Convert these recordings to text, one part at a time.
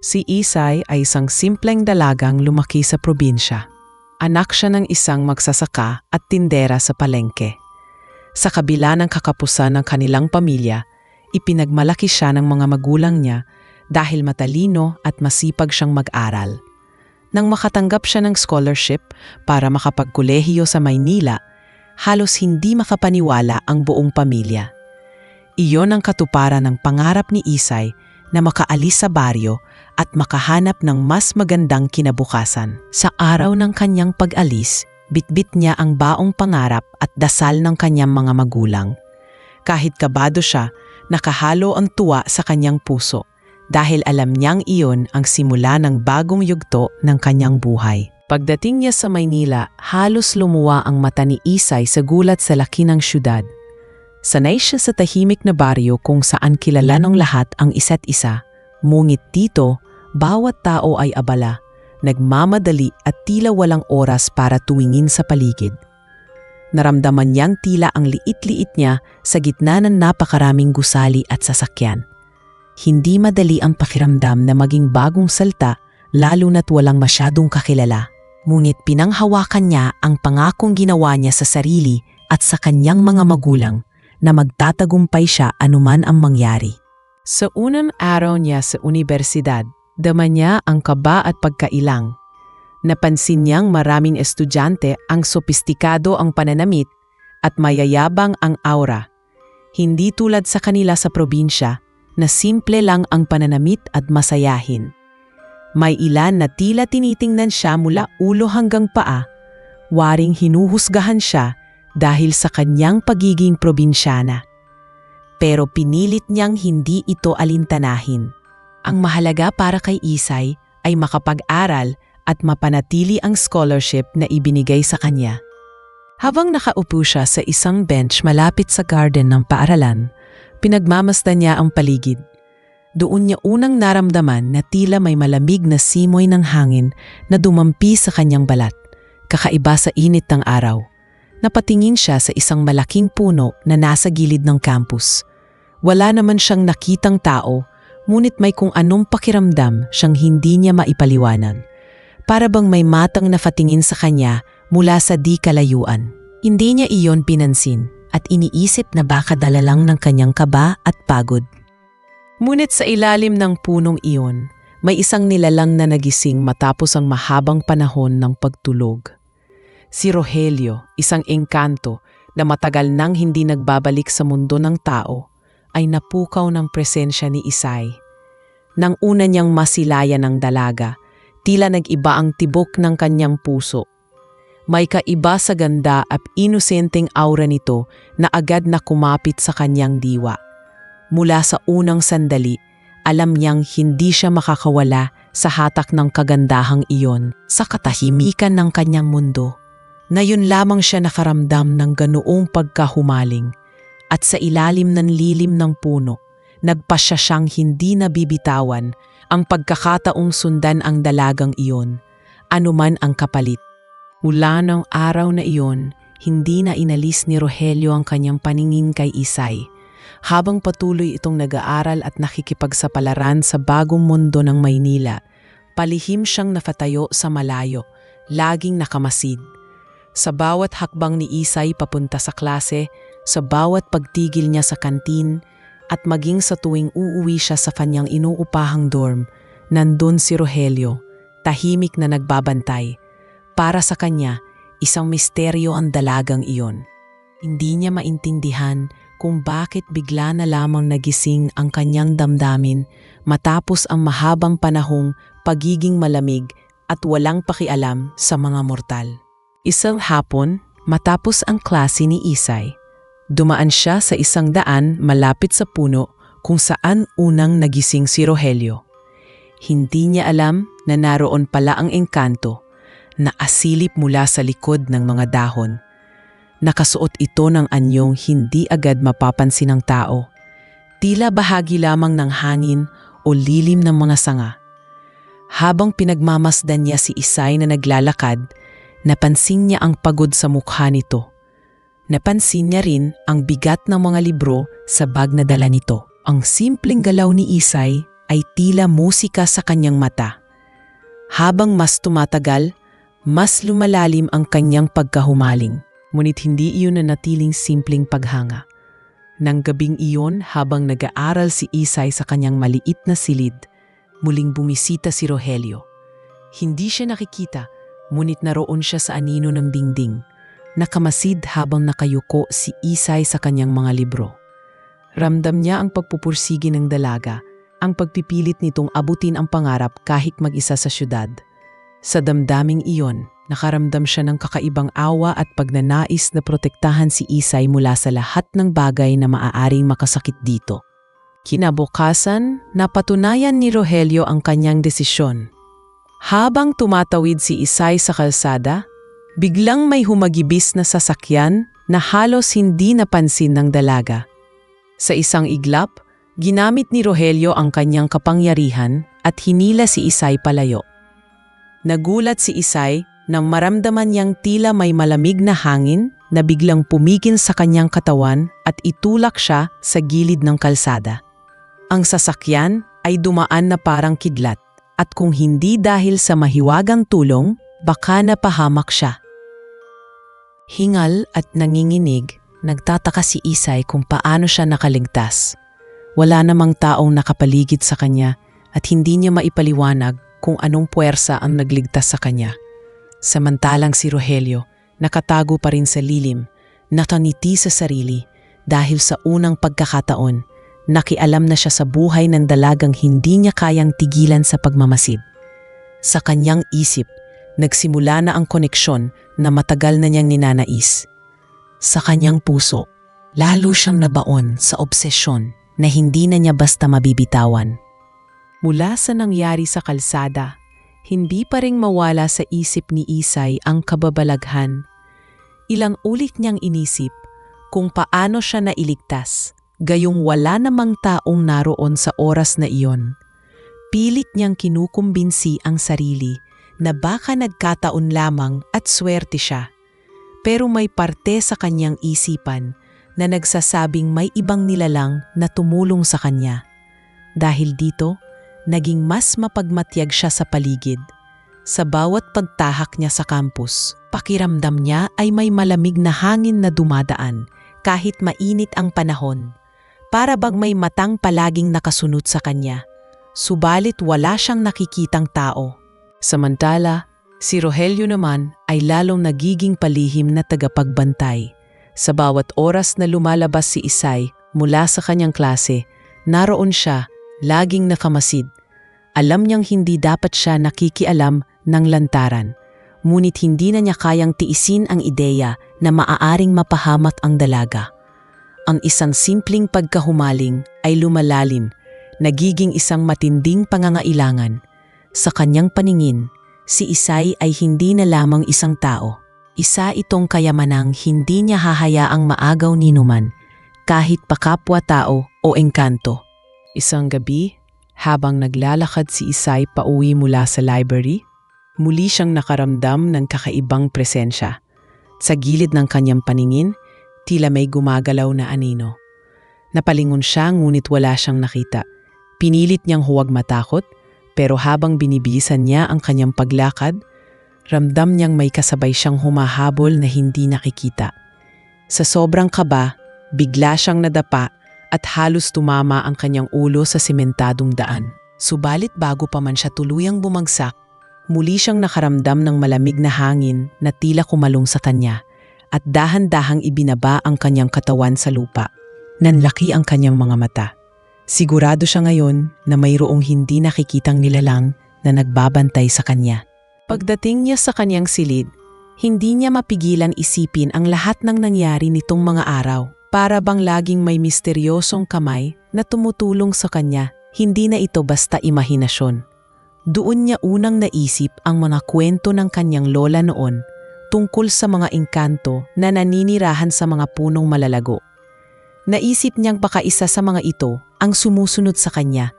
Si Isay ay isang simpleng dalagang lumaki sa probinsya. Anak siya ng isang magsasaka at tindera sa palengke. Sa kabila ng kakapusan ng kanilang pamilya, ipinagmalaki siya ng mga magulang niya dahil matalino at masipag siyang mag-aral. Nang makatanggap siya ng scholarship para makapagkolehiyo sa Maynila, halos hindi makapaniwala ang buong pamilya. Iyon ang katuparan ng pangarap ni Isay na makaalis sa baryo at makahanap ng mas magandang kinabukasan. Sa araw ng kanyang pag-alis, bitbit niya ang baong pangarap at dasal ng kanyang mga magulang. Kahit kabado siya, nakahalo ang tuwa sa kanyang puso dahil alam niyang iyon ang simula ng bagong yugto ng kanyang buhay. Pagdating niya sa Maynila, halos lumuwa ang mata ni Isay sa gulat sa laki ng syudad. Sanay siya sa tahimik na baryo kung saan kilala ng lahat ang isa't isa. Ngunit dito, bawat tao ay abala, nagmamadali at tila walang oras para tuwingin sa paligid. Naramdaman niyang tila ang liit-liit niya sa gitna ng napakaraming gusali at sasakyan. Hindi madali ang pakiramdam na maging bagong salta lalo na't walang masyadong kakilala. Ngunit pinanghawakan niya ang pangakong ginawa niya sa sarili at sa kanyang mga magulang na magtatagumpay siya anuman ang mangyari. Sa unang araw niya sa unibersidad, dama niya ang kaba at pagkailang. Napansin niyang maraming estudyante ang sopistikado ang pananamit at mayayabang ang aura. Hindi tulad sa kanila sa probinsya na simple lang ang pananamit at masayahin. May ilan na tila tinitingnan siya mula ulo hanggang paa, waring hinuhusgahan siya dahil sa kanyang pagiging probinsyana. Pero pinilit niyang hindi ito alintanahin. Ang mahalaga para kay Isay ay makapag-aral at mapanatili ang scholarship na ibinigay sa kanya. Habang nakaupo siya sa isang bench malapit sa garden ng paaralan, pinagmamasdan niya ang paligid. Doon niya unang naramdaman na tila may malamig na simoy ng hangin na dumampi sa kanyang balat, kakaiba sa init ng araw. Napatingin siya sa isang malaking puno na nasa gilid ng campus. Wala naman siyang nakitang tao, ngunit may kung anong pakiramdam siyang hindi niya maipaliwanan. Para bang may matang nafatingin sa kanya mula sa di kalayuan. Hindi niya iyon pinansin at iniisip na baka dala lang ng kanyang kaba at pagod. Ngunit sa ilalim ng punong iyon, may isang nilalang na nagising matapos ang mahabang panahon ng pagtulog. Si Rogelio, isang engkanto na matagal nang hindi nagbabalik sa mundo ng tao, ay napukaw ng presensya ni Isay. Nang una niyang masilayan ng dalaga, tila nag-iba ang tibok ng kanyang puso. May kaiba sa ganda at inosenteng aura nito na agad na kumapit sa kanyang diwa. Mula sa unang sandali, alam niyang hindi siya makakawala sa hatak ng kagandahang iyon sa katahimikan ng kanyang mundo. Ngayon lamang siya nakaramdam ng ganoong pagkahumaling at sa ilalim ng lilim ng puno, nagpasya siyang hindi nabibitawan ang pagkakataong sundan ang dalagang iyon, anuman ang kapalit. Mula ng araw na iyon, hindi na inalis ni Rogelio ang kanyang paningin kay Isay. Habang patuloy itong nag-aaral at nakikipagsapalaran sa bagong mundo ng Maynila, palihim siyang nafatayo sa malayo, laging nakamasid. Sa bawat hakbang ni Isay papunta sa klase, sa bawat pagtigil niya sa kantin, at maging sa tuwing uuwi siya sa kanyang inuupahang dorm, nandun si Rogelio, tahimik na nagbabantay. Para sa kanya, isang misteryo ang dalagang iyon. Hindi niya maintindihan kung bakit bigla na lamang nagising ang kanyang damdamin matapos ang mahabang panahong pagiging malamig at walang pakialam sa mga mortal. Isang hapon, matapos ang klase ni Isay, dumaan siya sa isang daan malapit sa puno kung saan unang nagising si Rogelio. Hindi niya alam na naroon pala ang engkanto na asilip mula sa likod ng mga dahon. Nakasuot ito ng anyong hindi agad mapapansin ng tao. Tila bahagi lamang ng hangin o lilim ng mga sanga. Habang pinagmamasdan niya si Isay na naglalakad, napansin niya ang pagod sa mukha nito. Napansin niya rin ang bigat ng mga libro sa bag na dala nito. Ang simpleng galaw ni Isay ay tila musika sa kanyang mata. Habang mas tumatagal, mas lumalalim ang kanyang pagkahumaling. Ngunit hindi iyon nanatiling simpleng paghanga. Nang gabing iyon, habang nag-aaral si Isay sa kanyang maliit na silid, muling bumisita si Rogelio. Hindi siya nakikita, ngunit naroon siya sa anino ng dingding. Nakamasid habang nakayuko si Isay sa kanyang mga libro. Ramdam niya ang pagpupursigi ng dalaga, ang pagpipilit nitong abutin ang pangarap kahit mag-isa sa syudad. Sa damdaming iyon, nakaramdam siya ng kakaibang awa at pagnanais na protektahan si Isay mula sa lahat ng bagay na maaaring makasakit dito. Kinabukasan, napatunayan ni Rogelio ang kanyang desisyon. Habang tumatawid si Isay sa kalsada, biglang may humagibis na sasakyan na halos hindi napansin ng dalaga. Sa isang iglap, ginamit ni Rogelio ang kanyang kapangyarihan at hinila si Isay palayo. Nagulat si Isay nang maramdaman niyang tila may malamig na hangin na biglang pumigil sa kanyang katawan at itulak siya sa gilid ng kalsada. Ang sasakyan ay dumaan na parang kidlat at kung hindi dahil sa mahiwagang tulong, baka napahamak siya. Hingal at nanginginig, nagtataka si Isay kung paano siya nakaligtas. Wala namang taong nakapaligid sa kanya at hindi niya maipaliwanag kung anong puwersa ang nagligtas sa kanya. Samantalang si Rogelio, nakatago pa rin sa lilim, nakangiti sa sarili dahil sa unang pagkakataon, nakialam na siya sa buhay ng dalagang hindi niya kayang tigilan sa pagmamasid. Sa kanyang isip, nagsimula na ang koneksyon na matagal na niyang ninanais. Sa kanyang puso, lalo siyang nabaon sa obsesyon na hindi na niya basta mabibitawan. Mula sa nangyari sa kalsada, hindi pa ring mawala sa isip ni Isay ang kababalaghan. Ilang ulit niyang inisip kung paano siya nailigtas, gayong wala namang taong naroon sa oras na iyon. Pilit niyang kinukumbinsi ang sarili na baka nagkataon lamang at swerte siya. Pero may parte sa kanyang isipan na nagsasabing may ibang nilalang na tumulong sa kanya. Dahil dito, naging mas mapagmatyag siya sa paligid. Sa bawat pagtahak niya sa campus, pakiramdam niya ay may malamig na hangin na dumadaan kahit mainit ang panahon. Para bang may matang palaging nakasunod sa kanya. Subalit wala siyang nakikitang tao. Samantala, si Rogelio naman ay lalong nagiging palihim na tagapagbantay. Sa bawat oras na lumalabas si Isay mula sa kanyang klase, naroon siya, laging nakamasid. Alam niyang hindi dapat siya nakikialam ng lantaran, ngunit hindi na niya kayang tiisin ang ideya na maaaring mapahamak ang dalaga. Ang isang simpleng pagkahumaling ay lumalalim, nagiging isang matinding pangangailangan. Sa kanyang paningin, si Isay ay hindi na lamang isang tao. Isa itong kayamanang hindi niya hahayaang maagaw ni numan, kahit pa kapwa-tao o engkanto. Isang gabi, habang naglalakad si Isay pauwi mula sa library, muli siyang nakaramdam ng kakaibang presensya. Sa gilid ng kanyang paningin, tila may gumagalaw na anino. Napalingon siya ngunit wala siyang nakita. Pinilit niyang huwag matakot, pero habang binibilisan niya ang kanyang paglakad, ramdam niyang may kasabay siyang humahabol na hindi nakikita. Sa sobrang kaba, bigla siyang nadapa at halos tumama ang kanyang ulo sa sementadong daan. Subalit bago pa man siya tuluyang bumagsak, muli siyang nakaramdam ng malamig na hangin na tila kumalong sa kanya at dahan-dahang ibinaba ang kanyang katawan sa lupa. Nanlaki ang kanyang mga mata. Sigurado siya ngayon na mayroong hindi nakikitang nilalang na nagbabantay sa kanya. Pagdating niya sa kanyang silid, hindi niya mapigilan isipin ang lahat ng nangyari nitong mga araw. Para bang laging may misteryosong kamay na tumutulong sa kanya, hindi na ito basta imahinasyon. Doon niya unang naisip ang mga kwento ng kanyang lola noon tungkol sa mga engkanto na naninirahan sa mga punong malalago. Naisip niyang baka isa sa mga ito ang sumusunod sa kanya.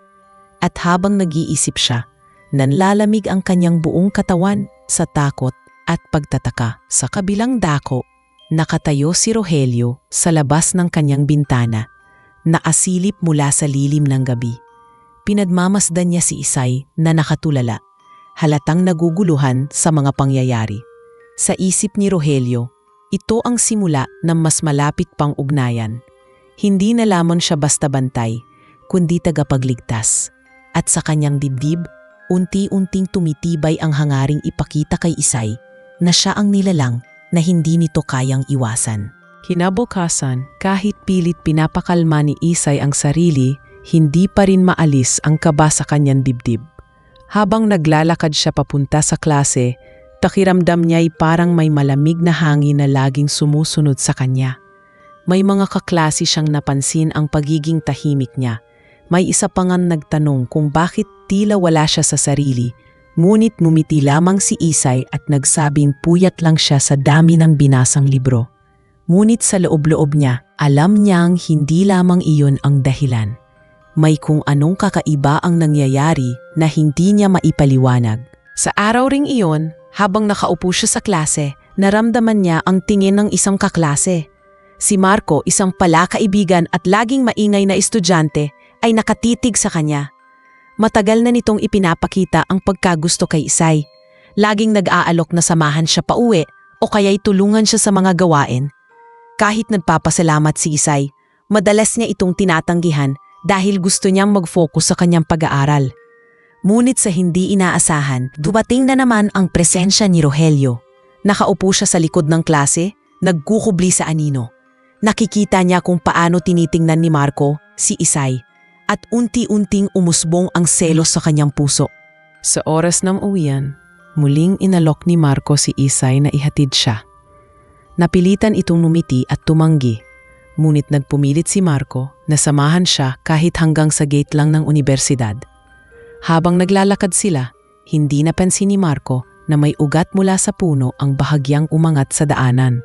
At habang nag-iisip siya, nanlalamig ang kanyang buong katawan sa takot at pagtataka. Sa kabilang dako, nakatayo si Rogelio sa labas ng kanyang bintana, nakasilip mula sa lilim ng gabi. pinagmamasdan niya si Isay na nakatulala, halatang naguguluhan sa mga pangyayari. Sa isip ni Rogelio, ito ang simula ng mas malapit pang ugnayan. Hindi na lamang siya basta bantay, kundi tagapagligtas. At sa kanyang dibdib, unti-unting tumitibay ang hangaring ipakita kay Isay na siya ang nilalang na hindi nito kayang iwasan. Kinabukasan, kahit pilit pinapakalma ni Isay ang sarili, hindi pa rin maalis ang kaba sa kanyang dibdib. Habang naglalakad siya papunta sa klase, pakiramdam niya'y parang may malamig na hangin na laging sumusunod sa kanya. May mga kaklase siyang napansin ang pagiging tahimik niya. May isa pa ngang nagtanong kung bakit tila wala siya sa sarili, ngunit ngumiti lamang si Isay at nagsabing puyat lang siya sa dami ng binasang libro. Ngunit sa loob-loob niya, alam niyang hindi lamang iyon ang dahilan. May kung anong kakaiba ang nangyayari na hindi niya maipaliwanag. Sa araw ring iyon, habang nakaupo siya sa klase, naramdaman niya ang tingin ng isang kaklase. Si Marco, isang palakaibigan at laging maingay na estudyante, ay nakatitig sa kanya. Matagal na nitong ipinapakita ang pagkagusto kay Isay. Laging nag-aalok na samahan siya pauwi o kaya'y tulungan siya sa mga gawain. Kahit nagpapasalamat si Isay, madalas niya itong tinatanggihan dahil gusto niyang mag-focus sa kanyang pag-aaral. Ngunit sa hindi inaasahan, dumating na naman ang presensya ni Rogelio. Nakaupo siya sa likod ng klase, nagkukubli sa anino. Nakikita niya kung paano tinitingnan ni Marco si Isay at unti-unting umusbong ang selos sa kanyang puso. Sa oras ng uwian, muling inalok ni Marco si Isay na ihatid siya. Napilitan itong numiti at tumanggi, ngunit nagpumilit si Marco na samahan siya kahit hanggang sa gate lang ng unibersidad. Habang naglalakad sila, hindi napansin ni Marco na may ugat mula sa puno ang bahagyang umangat sa daanan.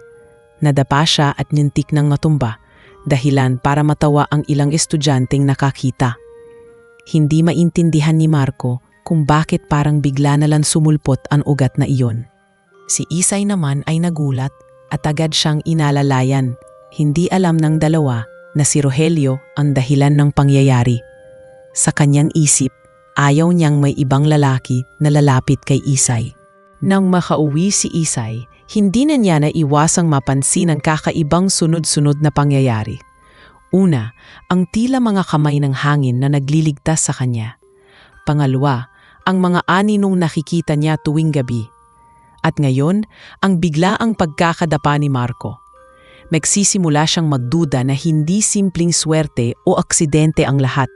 Nadapa siya at nintik ng matumba, dahilan para matawa ang ilang estudyanteng nakakita. Hindi maintindihan ni Marco kung bakit parang bigla na lang sumulpot ang ugat na iyon. Si Isay naman ay nagulat at agad siyang inalalayan. Hindi alam ng dalawa na si Rogelio ang dahilan ng pangyayari. Sa kanyang isip, ayaw niyang may ibang lalaki na lalapit kay Isay. Nang makauwi si Isay, hindi na niya naiwasang mapansin ang kakaibang sunod-sunod na pangyayari. Una, ang tila mga kamay ng hangin na nagliligtas sa kanya. Pangalawa, ang mga aninong nakikita niya tuwing gabi. At ngayon, ang biglaang pagkakadapa ni Marco. Magsisimula siyang magduda na hindi simpleng swerte o aksidente ang lahat.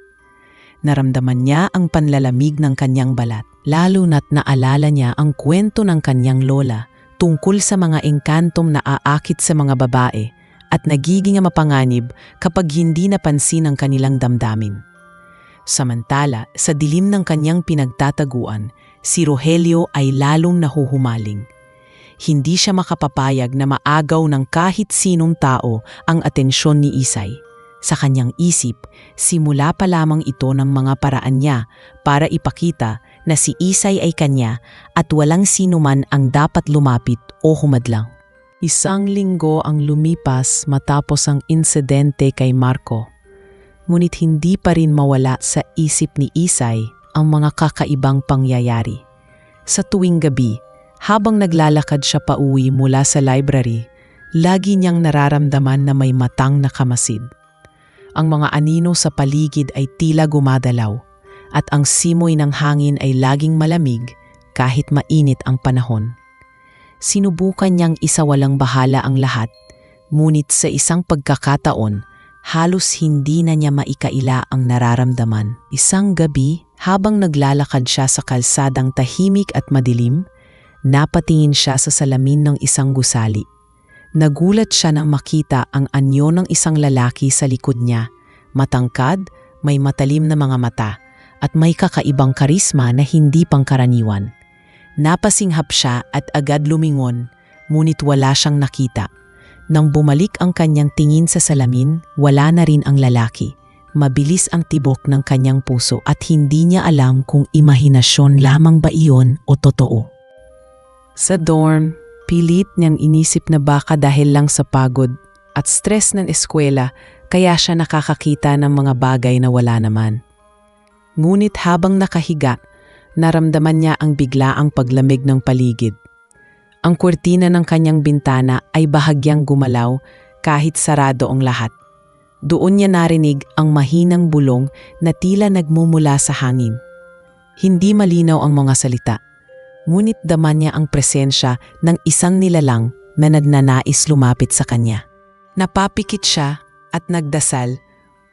Naramdaman niya ang panlalamig ng kanyang balat, lalo na't naalala niya ang kwento ng kanyang lola tungkol sa mga engkantong naaakit sa mga babae at nagiging mapanganib kapag hindi napansin ang kanilang damdamin. Samantala, sa dilim ng kanyang pinagtataguan, si Rogelio ay lalong nahuhumaling. Hindi siya makapapayag na maagaw ng kahit sinong tao ang atensyon ni Isay. Sa kanyang isip, simula pa lamang ito ng mga paraan niya para ipakita na si Isay ay kanya at walang sinuman ang dapat lumapit o humadlang. Isang linggo ang lumipas matapos ang insidente kay Marco. Ngunit hindi pa rin mawala sa isip ni Isay ang mga kakaibang pangyayari. Sa tuwing gabi, habang naglalakad siya pauwi mula sa library, lagi niyang nararamdaman na may matang nakamasid. Ang mga anino sa paligid ay tila gumadalaw at ang simoy ng hangin ay laging malamig kahit mainit ang panahon. Sinubukan niyang isawalang bahala ang lahat, ngunit sa isang pagkakataon, halos hindi na niya maikaila ang nararamdaman. Isang gabi, habang naglalakad siya sa kalsadang tahimik at madilim, napatingin siya sa salamin ng isang gusali. Nagulat siya nang makita ang anyo ng isang lalaki sa likod niya. Matangkad, may matalim na mga mata, at may kakaibang karisma na hindi pangkaraniwan. Napasinghap siya at agad lumingon, ngunit wala siyang nakita. Nang bumalik ang kanyang tingin sa salamin, wala na rin ang lalaki. Mabilis ang tibok ng kanyang puso at hindi niya alam kung imahinasyon lamang ba iyon o totoo. Sa dorm, pilit niyang inisip na baka dahil lang sa pagod at stress ng eskwela kaya siya nakakakita ng mga bagay na wala naman. Ngunit habang nakahiga, naramdaman niya ang biglaang paglamig ng paligid. Ang kurtina ng kanyang bintana ay bahagyang gumalaw kahit sarado ang lahat. Doon niya narinig ang mahinang bulong na tila nagmumula sa hangin. Hindi malinaw ang mga salita, ngunit dama niya ang presensya ng isang nilalang na nagnanais lumapit sa kanya. Napapikit siya at nagdasal,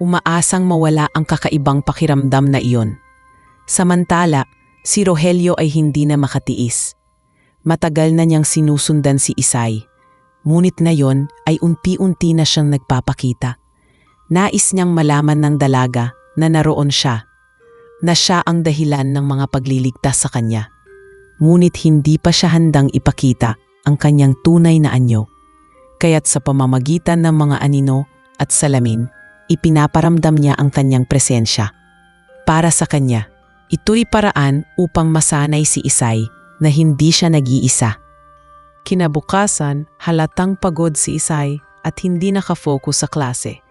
umaasang mawala ang kakaibang pakiramdam na iyon. Samantala, si Rogelio ay hindi na makatiis. Matagal na niyang sinusundan si Isay, ngunit ngayon ay unti-unti na siyang nagpapakita. Nais niyang malaman ng dalaga na naroon siya, na siya ang dahilan ng mga pagliligtas sa kanya. Ngunit hindi pa siya handang ipakita ang kanyang tunay na anyo. Kaya't sa pamamagitan ng mga anino at salamin, ipinaparamdam niya ang kanyang presensya. Para sa kanya, ito'y paraan upang masanay si Isay na hindi siya nag-iisa. Kinabukasan, halatang pagod si Isay at hindi nakafocus sa klase.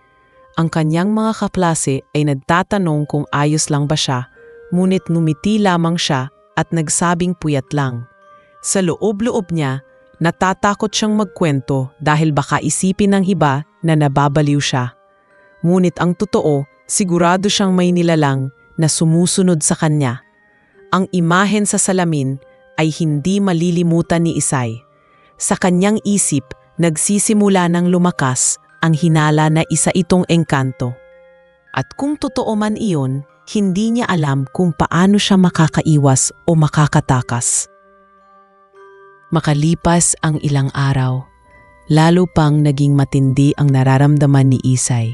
Ang kanyang mga kaklase ay nagtatanong kung ayos lang ba siya, ngunit ngumiti lamang siya at nagsabing puyat lang. Sa loob-loob niya, natatakot siyang magkwento dahil baka isipin ng iba na nababaliw siya. Ngunit ang totoo, sigurado siyang may nilalang na sumusunod sa kanya. Ang imahen sa salamin ay hindi malilimutan ni Isay. Sa kanyang isip, nagsisimula ng lumakas ang hinala na isa itong engkanto. At kung totoo man iyon, hindi niya alam kung paano siya makakaiwas o makakatakas. Makalipas ang ilang araw, lalo pang naging matindi ang nararamdaman ni Isay.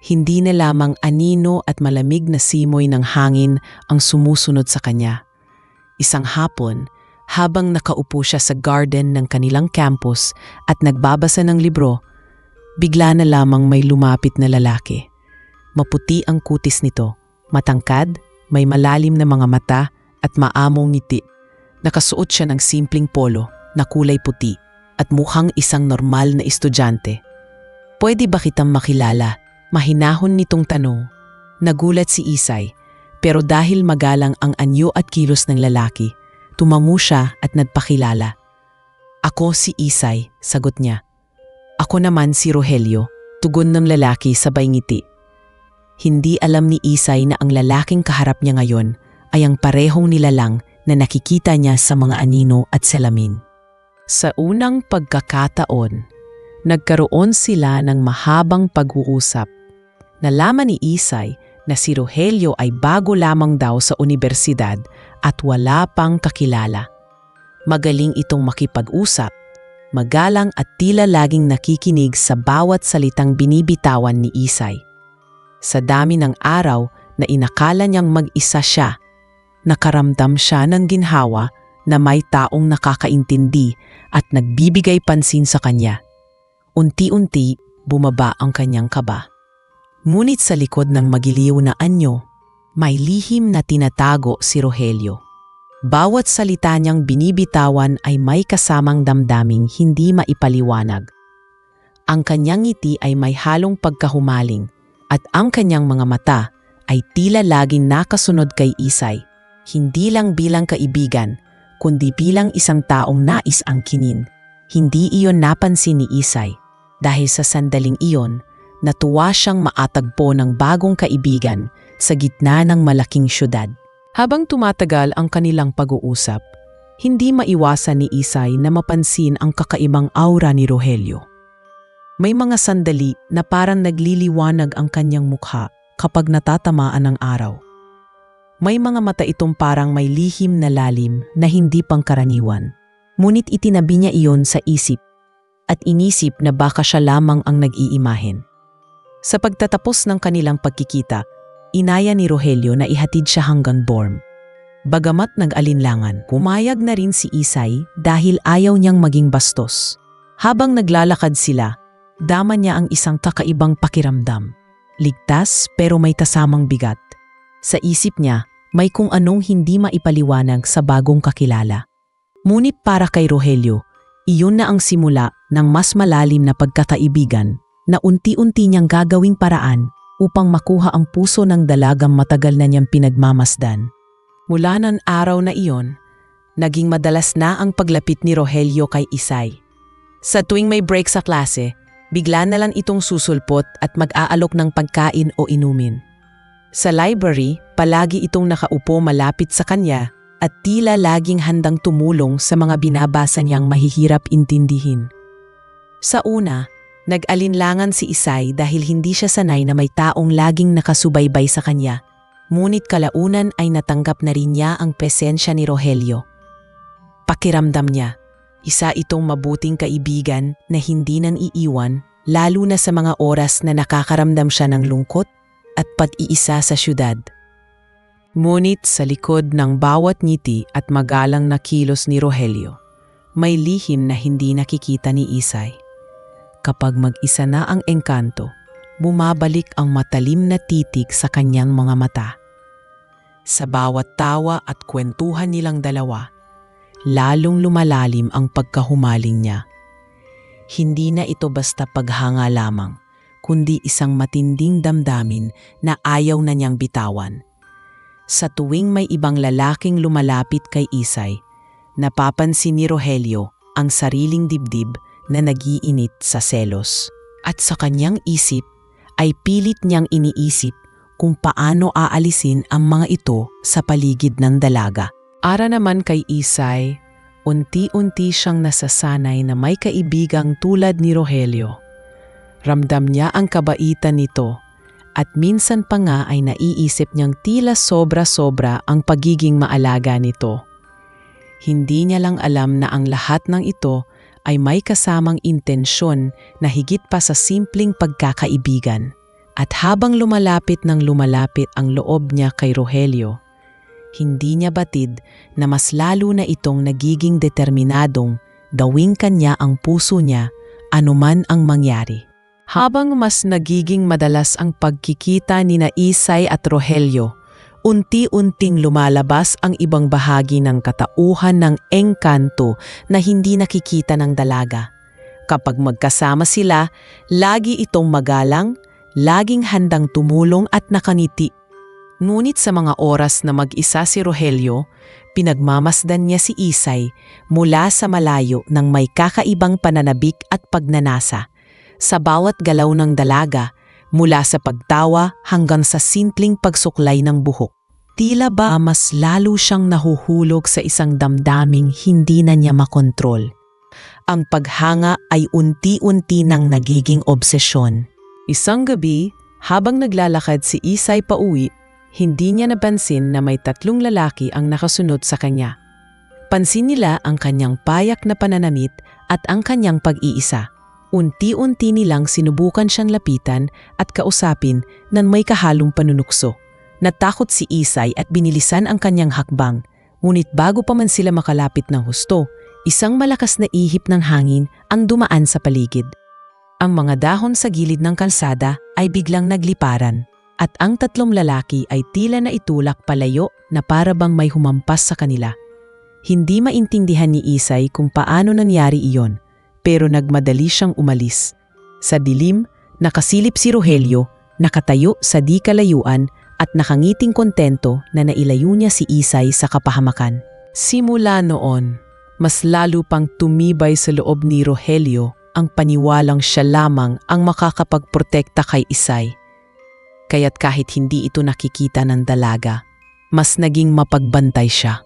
Hindi na lamang anino at malamig na simoy ng hangin ang sumusunod sa kanya. Isang hapon, habang nakaupo siya sa garden ng kanilang campus at nagbabasa ng libro, bigla na lamang may lumapit na lalaki. Maputi ang kutis nito, matangkad, may malalim na mga mata at maamong ngiti. Nakasuot siya ng simpleng polo na kulay puti at mukhang isang normal na estudyante. "Pwede ba kitang makilala?" Mahinahon nitong tanong. Nagulat si Isay, pero dahil magalang ang anyo at kilos ng lalaki, tumango siya at nagpakilala. "Ako si Isay," sagot niya. "Ako naman si Rogelio," tugon ng lalaki sabay ngiti. Hindi alam ni Isay na ang lalaking kaharap niya ngayon ay ang parehong nilalang na nakikita niya sa mga anino at salamin. Sa unang pagkakataon, nagkaroon sila ng mahabang pag-uusap. Nalaman ni Isay na si Rogelio ay bago lamang daw sa unibersidad at wala pang kakilala. Magaling itong makipag-usap, magalang at tila laging nakikinig sa bawat salitang binibitawan ni Isay. Sa dami ng araw na inakala niyang mag-isa siya, nakaramdam siya ng ginhawa na may taong nakakaintindi at nagbibigay pansin sa kanya. Unti-unti, bumaba ang kanyang kaba. Ngunit sa likod ng magiliw na anyo, may lihim na tinatago si Rogelio. Bawat salita niyang binibitawan ay may kasamang damdaming hindi maipaliwanag. Ang kanyang ngiti ay may halong pagkahumaling at ang kanyang mga mata ay tila laging nakasunod kay Isay, hindi lang bilang kaibigan, kundi bilang isang taong nais angkinin. Hindi iyon napansin ni Isay dahil sa sandaling iyon, natuwa siyang maatagpo ng bagong kaibigan sa gitna ng malaking syudad. Habang tumatagal ang kanilang pag-uusap, hindi maiwasan ni Isay na mapansin ang kakaibang aura ni Rogelio. May mga sandali na parang nagliliwanag ang kanyang mukha kapag natatamaan ng araw. May mga mata itong parang may lihim na lalim na hindi pangkaraniwan. Ngunit itinabi niya iyon sa isip at inisip na baka siya lamang ang nag-iimahen. Sa pagtatapos ng kanilang pagkikita, inaya ni Rogelio na ihatid siya hanggang dorm. Bagamat nag-alinlangan, pumayag na rin si Isay dahil ayaw niyang maging bastos. Habang naglalakad sila, dama niya ang isang kakaibang pakiramdam. Ligtas pero may kasamang bigat. Sa isip niya, may kung anong hindi maipaliwanag sa bagong kakilala. Ngunit para kay Rogelio, iyon na ang simula ng mas malalim na pagkakaibigan na unti-unti niyang gagawing paraan upang makuha ang puso ng dalagang matagal na niyang pinagmamasdan. Mula ng araw na iyon, naging madalas na ang paglapit ni Rogelio kay Isay. Sa tuwing may break sa klase, bigla na lang itong susulpot at mag-aalok ng pagkain o inumin. Sa library, palagi itong nakaupo malapit sa kanya at tila laging handang tumulong sa mga binabasa niyang mahihirap intindihin. Sa una, nag-alinlangan si Isay dahil hindi siya sanay na may taong laging nakasubaybay sa kanya. Ngunit kalaunan ay natanggap na rin niya ang presensya ni Rogelio. Pakiramdam niya, isa itong mabuting kaibigan na hindi nang iiwan, lalo na sa mga oras na nakakaramdam siya ng lungkot at pag-iisa sa syudad. Ngunit sa likod ng bawat ngiti at magalang na kilos ni Rogelio, may lihim na hindi nakikita ni Isay. Kapag mag-isa na ang engkanto, bumabalik ang matalim na titig sa kanyang mga mata. Sa bawat tawa at kwentuhan nilang dalawa, lalong lumalalim ang pagkahumaling niya. Hindi na ito basta paghanga lamang, kundi isang matinding damdamin na ayaw na niyang bitawan. Sa tuwing may ibang lalaking lumalapit kay Isay, napapansin ni Rogelio ang sariling dibdib na nag-iinit sa selos. At sa kanyang isip ay pilit niyang iniisip kung paano aalisin ang mga ito sa paligid ng dalaga. Ara naman kay Isay, unti-unti siyang nasasanay na may kaibigang tulad ni Rogelio. Ramdam niya ang kabaitan nito at minsan pa nga ay naiisip niyang tila sobra-sobra ang pagiging maalaga nito. Hindi niya lang alam na ang lahat ng ito ay may kasamang intensyon na higit pa sa simpleng pagkakaibigan. At habang lumalapit ng lumalapit ang loob niya kay Rogelio, hindi niya batid na mas lalo na itong nagiging determinadong gawing kanya ang puso niya anuman ang mangyari. Habang mas nagiging madalas ang pagkikita ni Isay at Rogelio, unti-unting lumalabas ang ibang bahagi ng katauhan ng engkanto na hindi nakikita ng dalaga. Kapag magkasama sila, lagi itong magalang, laging handang tumulong at nakangiti. Ngunit sa mga oras na mag-isa si Rogelio, pinagmamasdan niya si Isay mula sa malayo ng may kakaibang pananabik at pagnanasa. Sa bawat galaw ng dalaga, mula sa pagtawa hanggang sa simpleng pagsuklay ng buhok. Tila ba mas lalo siyang nahuhulog sa isang damdaming hindi na niya makontrol. Ang paghanga ay unti-unti nang nagiging obsesyon. Isang gabi, habang naglalakad si Isay pauwi, hindi niya napansin na may 3 lalaki ang nakasunod sa kanya. Pansin nila ang kanyang payak na pananamit at ang kanyang pag-iisa. Unti-unti nilang sinubukan siyang lapitan at kausapin ng may kahalong panunukso. Natakot si Isay at binilisan ang kanyang hakbang, ngunit bago pa man sila makalapit ng husto, isang malakas na ihip ng hangin ang dumaan sa paligid. Ang mga dahon sa gilid ng kalsada ay biglang nagliparan at ang 3 lalaki ay tila na itulak palayo na para bang may humampas sa kanila. Hindi maintindihan ni Isay kung paano nangyari iyon, pero nagmadali siyang umalis. Sa dilim, nakasilip si Rogelio, nakatayo sa di kalayuan at nakangiting kontento na nailayo niya si Isay sa kapahamakan. Simula noon, mas lalo pang tumibay sa loob ni Rogelio ang paniwalang siya lamang ang makakapagprotekta kay Isay. Kaya't kahit hindi ito nakikita ng dalaga, mas naging mapagbantay siya.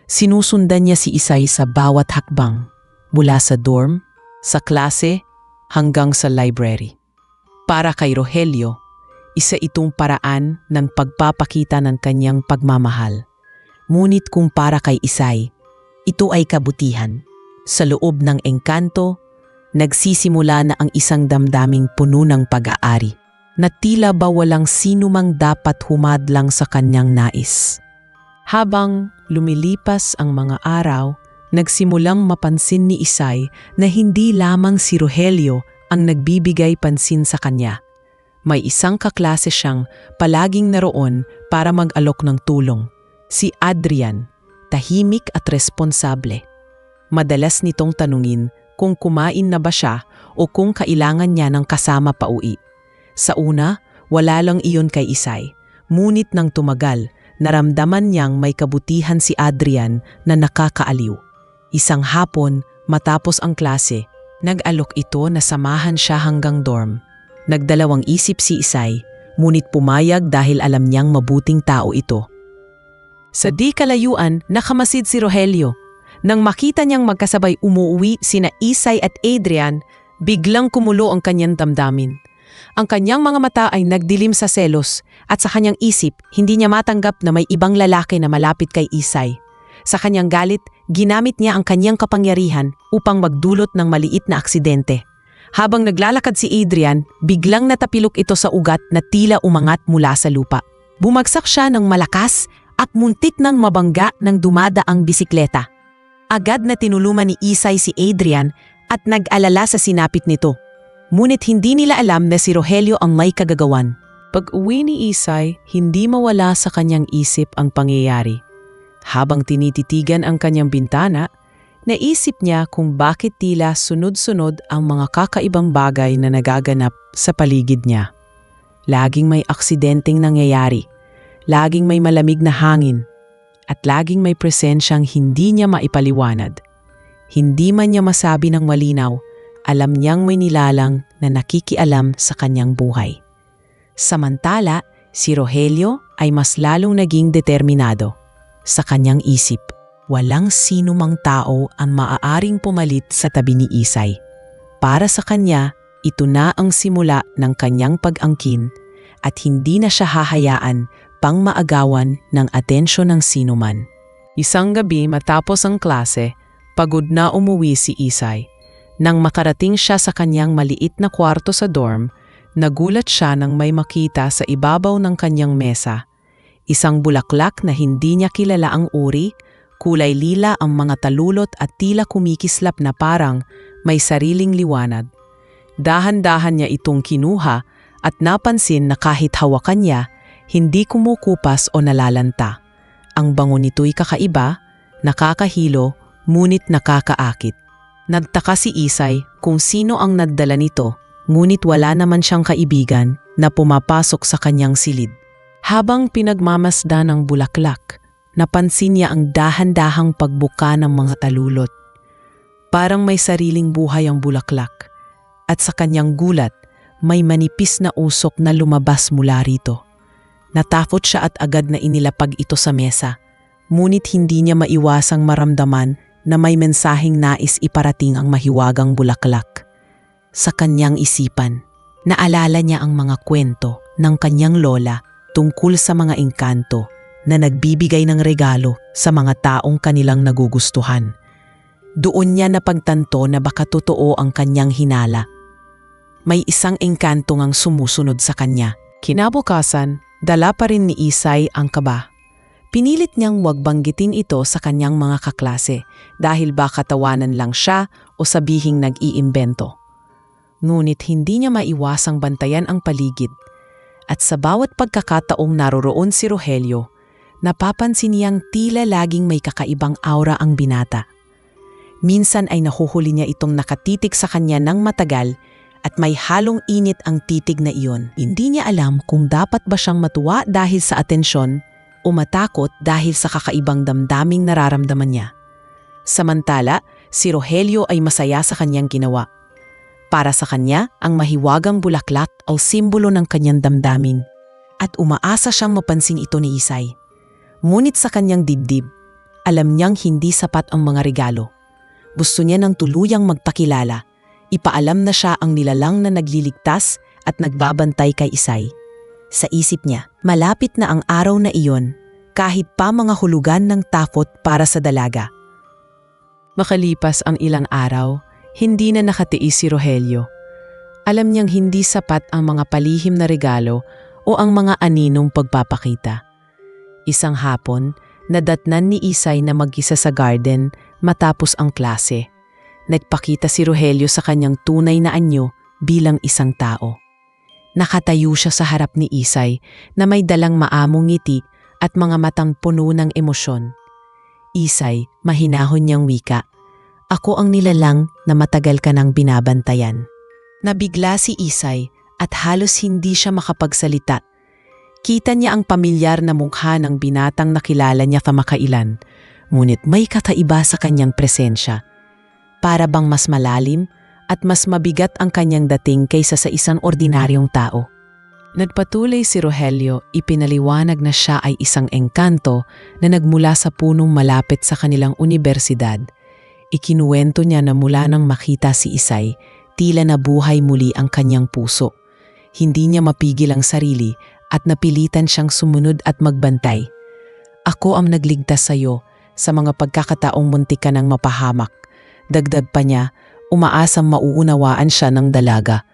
Sinusundan niya si Isay sa bawat hakbang, mula sa dorm, sa klase, hanggang sa library. Para kay Rogelio, isa itong paraan ng pagpapakita ng kanyang pagmamahal. Ngunit kung para kay Isay, ito ay kabutihan. Sa loob ng engkanto, nagsisimula na ang isang damdaming puno ng pag-aari, na tila ba walang sino mang dapat humadlang sa kanyang nais. Habang lumilipas ang mga araw, nagsimulang mapansin ni Isay na hindi lamang si Rogelio ang nagbibigay pansin sa kanya. May isang kaklase siyang palaging naroon para mag-alok ng tulong, si Adrian, tahimik at responsable. Madalas nitong tanungin kung kumain na ba siya o kung kailangan niya ng kasama pauwi. Sa una, Wala lang iyon kay Isay. Ngunit nang tumagal, naramdaman niyang may kabutihan si Adrian na nakakaaliw. Isang hapon, matapos ang klase, nag-alok ito na samahan siya hanggang dorm. Nagdalawang isip si Isay, ngunit pumayag dahil alam niyang mabuting tao ito. Sa di kalayuan, nakamasid si Rogelio. Nang makita niyang magkasabay umuwi sina Isay at Adrian, biglang kumulo ang kanyang damdamin. Ang kanyang mga mata ay nagdilim sa selos at sa kanyang isip, hindi niya matanggap na may ibang lalaki na malapit kay Isay. Sa kanyang galit, ginamit niya ang kanyang kapangyarihan upang magdulot ng maliit na aksidente. Habang naglalakad si Adrian, biglang natapilok ito sa ugat na tila umangat mula sa lupa. Bumagsak siya ng malakas at muntik nang mabangga ng dumadaang bisikleta. Agad na tinulungan ni Isay si Adrian at nag-alala sa sinapit nito. Ngunit hindi nila alam na si Rogelio ang may kagagawan. Pag-uwi ni Isay, hindi mawala sa kanyang isip ang pangyayari. Habang tinititigan ang kanyang bintana, naisip niya kung bakit tila sunod-sunod ang mga kakaibang bagay na nagaganap sa paligid niya. Laging may aksidenteng nangyayari. Laging may malamig na hangin at laging may presensyang hindi niya maipaliwanag. Hindi man niya masabi ng malinaw, alam niyang may nilalang na nakikialam sa kanyang buhay. Samantala, si Rogelio ay mas lalong naging determinado. Sa kanyang isip, walang sino mang tao ang maaaring pumalit sa tabi ni Isay. Para sa kanya, ito na ang simula ng kanyang pag-angkin at hindi na siya hahayaan pang maagawan ng atensyon ng sinuman. Isang gabi matapos ang klase, pagod na umuwi si Isay. Nang makarating siya sa kanyang maliit na kwarto sa dorm, nagulat siya nang may makita sa ibabaw ng kanyang mesa. Isang bulaklak na hindi niya kilala ang uri, kulay lila ang mga talulot at tila kumikislap na parang may sariling liwanag. Dahan-dahan niya itong kinuha at napansin na kahit hawakan niya, hindi kumukupas o nalalanta. Ang bango nito'y kakaiba, nakakahilo, ngunit nakakaakit. Nagtaka si Isay kung sino ang nagdala nito, ngunit wala naman siyang kaibigan na pumapasok sa kanyang silid. Habang pinagmamasdan ng bulaklak, napansin niya ang dahan-dahang pagbuka ng mga talulot. Parang may sariling buhay ang bulaklak, at sa kanyang gulat, may manipis na usok na lumabas mula rito. Natakot siya at agad na inilapag ito sa mesa, ngunit hindi niya maiwasang maramdaman na may mensaheng nais iparating ang mahiwagang bulaklak. Sa kanyang isipan, naalala niya ang mga kwento ng kanyang lola tungkol sa mga engkanto na nagbibigay ng regalo sa mga taong kanilang nagugustuhan. Doon niya napagtanto na baka totoo ang kanyang hinala. May isang engkanto ngang sumusunod sa kanya. Kinabukasan, dala pa rin ni Isay ang kaba. Pinilit niyang huwag banggitin ito sa kanyang mga kaklase dahil baka tawanan lang siya o sabihing nag-iimbento. Ngunit hindi niya maiwasang bantayan ang paligid. At sa bawat pagkakataong naroroon si Rogelio, napapansin niyang tila laging may kakaibang aura ang binata. Minsan ay nahuhuli niya itong nakatitig sa kanya ng matagal at may halong init ang titig na iyon. Hindi niya alam kung dapat ba siyang matuwa dahil sa atensyon o matakot dahil sa kakaibang damdaming nararamdaman niya. Samantala, si Rogelio ay masaya sa kanyang ginawa. Para sa kanya, ang mahiwagang bulaklak ay simbolo ng kanyang damdamin at umaasa siyang mapansin ito ni Isay. Ngunit sa kanyang dibdib, alam niyang hindi sapat ang mga regalo. Gusto niya ng tuluyang magpakilala. Ipaalam na siya ang nilalang na nagliligtas at nagbabantay kay Isay. Sa isip niya, malapit na ang araw na iyon, kahit pa mga hulugan ng takot para sa dalaga. Makalipas ang ilang araw, hindi na nakatiis si Rogelio. Alam niyang hindi sapat ang mga palihim na regalo o ang mga aninong pagpapakita. Isang hapon, nadatnan ni Isay na mag-isa sa garden matapos ang klase. Nagpakita si Rogelio sa kanyang tunay na anyo bilang isang tao. Nakatayo siya sa harap ni Isay na may dalang maamong ngiti at mga matang puno ng emosyon. Isay, mahinahon niyang wika, "Ako ang nilalang na matagal ka nang binabantayan." Nabigla si Isay at halos hindi siya makapagsalita. Kita niya ang pamilyar na mukha ng binatang nakilala niya kamakailan, ngunit may kakaiba sa kanyang presensya. Para bang mas malalim at mas mabigat ang kanyang dating kaysa sa isang ordinaryong tao. Nagpatuloy si Rogelio, ipinaliwanag na siya ay isang engkanto na nagmula sa punong malapit sa kanilang universidad. Ikinuwento niya na mula nang makita si Isay, tila nabuhay muli ang kanyang puso. Hindi niya mapigil ang sarili at napilitan siyang sumunod at magbantay. Ako ang nagligtas sa iyo sa mga pagkakataong muntik ka nang mapahamak. Dagdag pa niya, umaasang mauunawaan siya ng dalaga.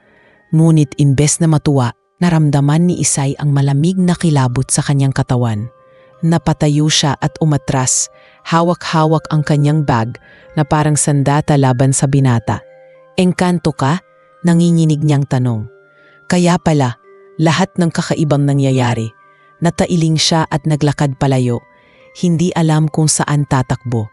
Ngunit imbes na matuwa, naramdaman ni Isay ang malamig na kilabot sa kanyang katawan. Napatayo siya at umatras, hawak-hawak ang kanyang bag na parang sandata laban sa binata. Engkanto ka? Nanginginig niyang tanong. Kaya pala, lahat ng kakaibang nangyayari. Natailing siya at naglakad palayo. Hindi alam kung saan tatakbo.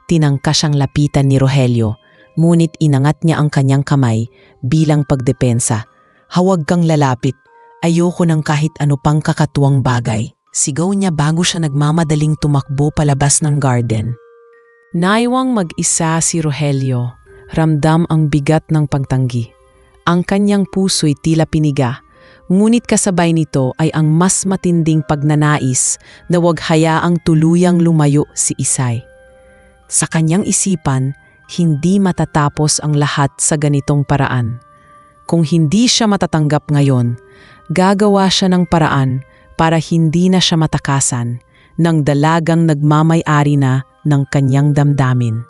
Tinangka siyang lapitan ni Rogelio, ngunit inangat niya ang kanyang kamay bilang pagdepensa. Huwag kang lalapit. Ayoko ng kahit ano pang kakatuwang bagay. Sigaw niya bago siya nagmamadaling tumakbo palabas ng garden. Naiwang mag-isa si Rogelio. Ramdam ang bigat ng pagtanggi. Ang kanyang puso'y tila piniga. Ngunit kasabay nito ay ang mas matinding pagnanais na huwag hayaang tuluyang lumayo si Isay. Sa kanyang isipan, hindi matatapos ang lahat sa ganitong paraan. Kung hindi siya matatanggap ngayon, gagawa siya ng paraan para hindi na siya matakasan ng dalagang nagmamay-ari na ng kanyang damdamin.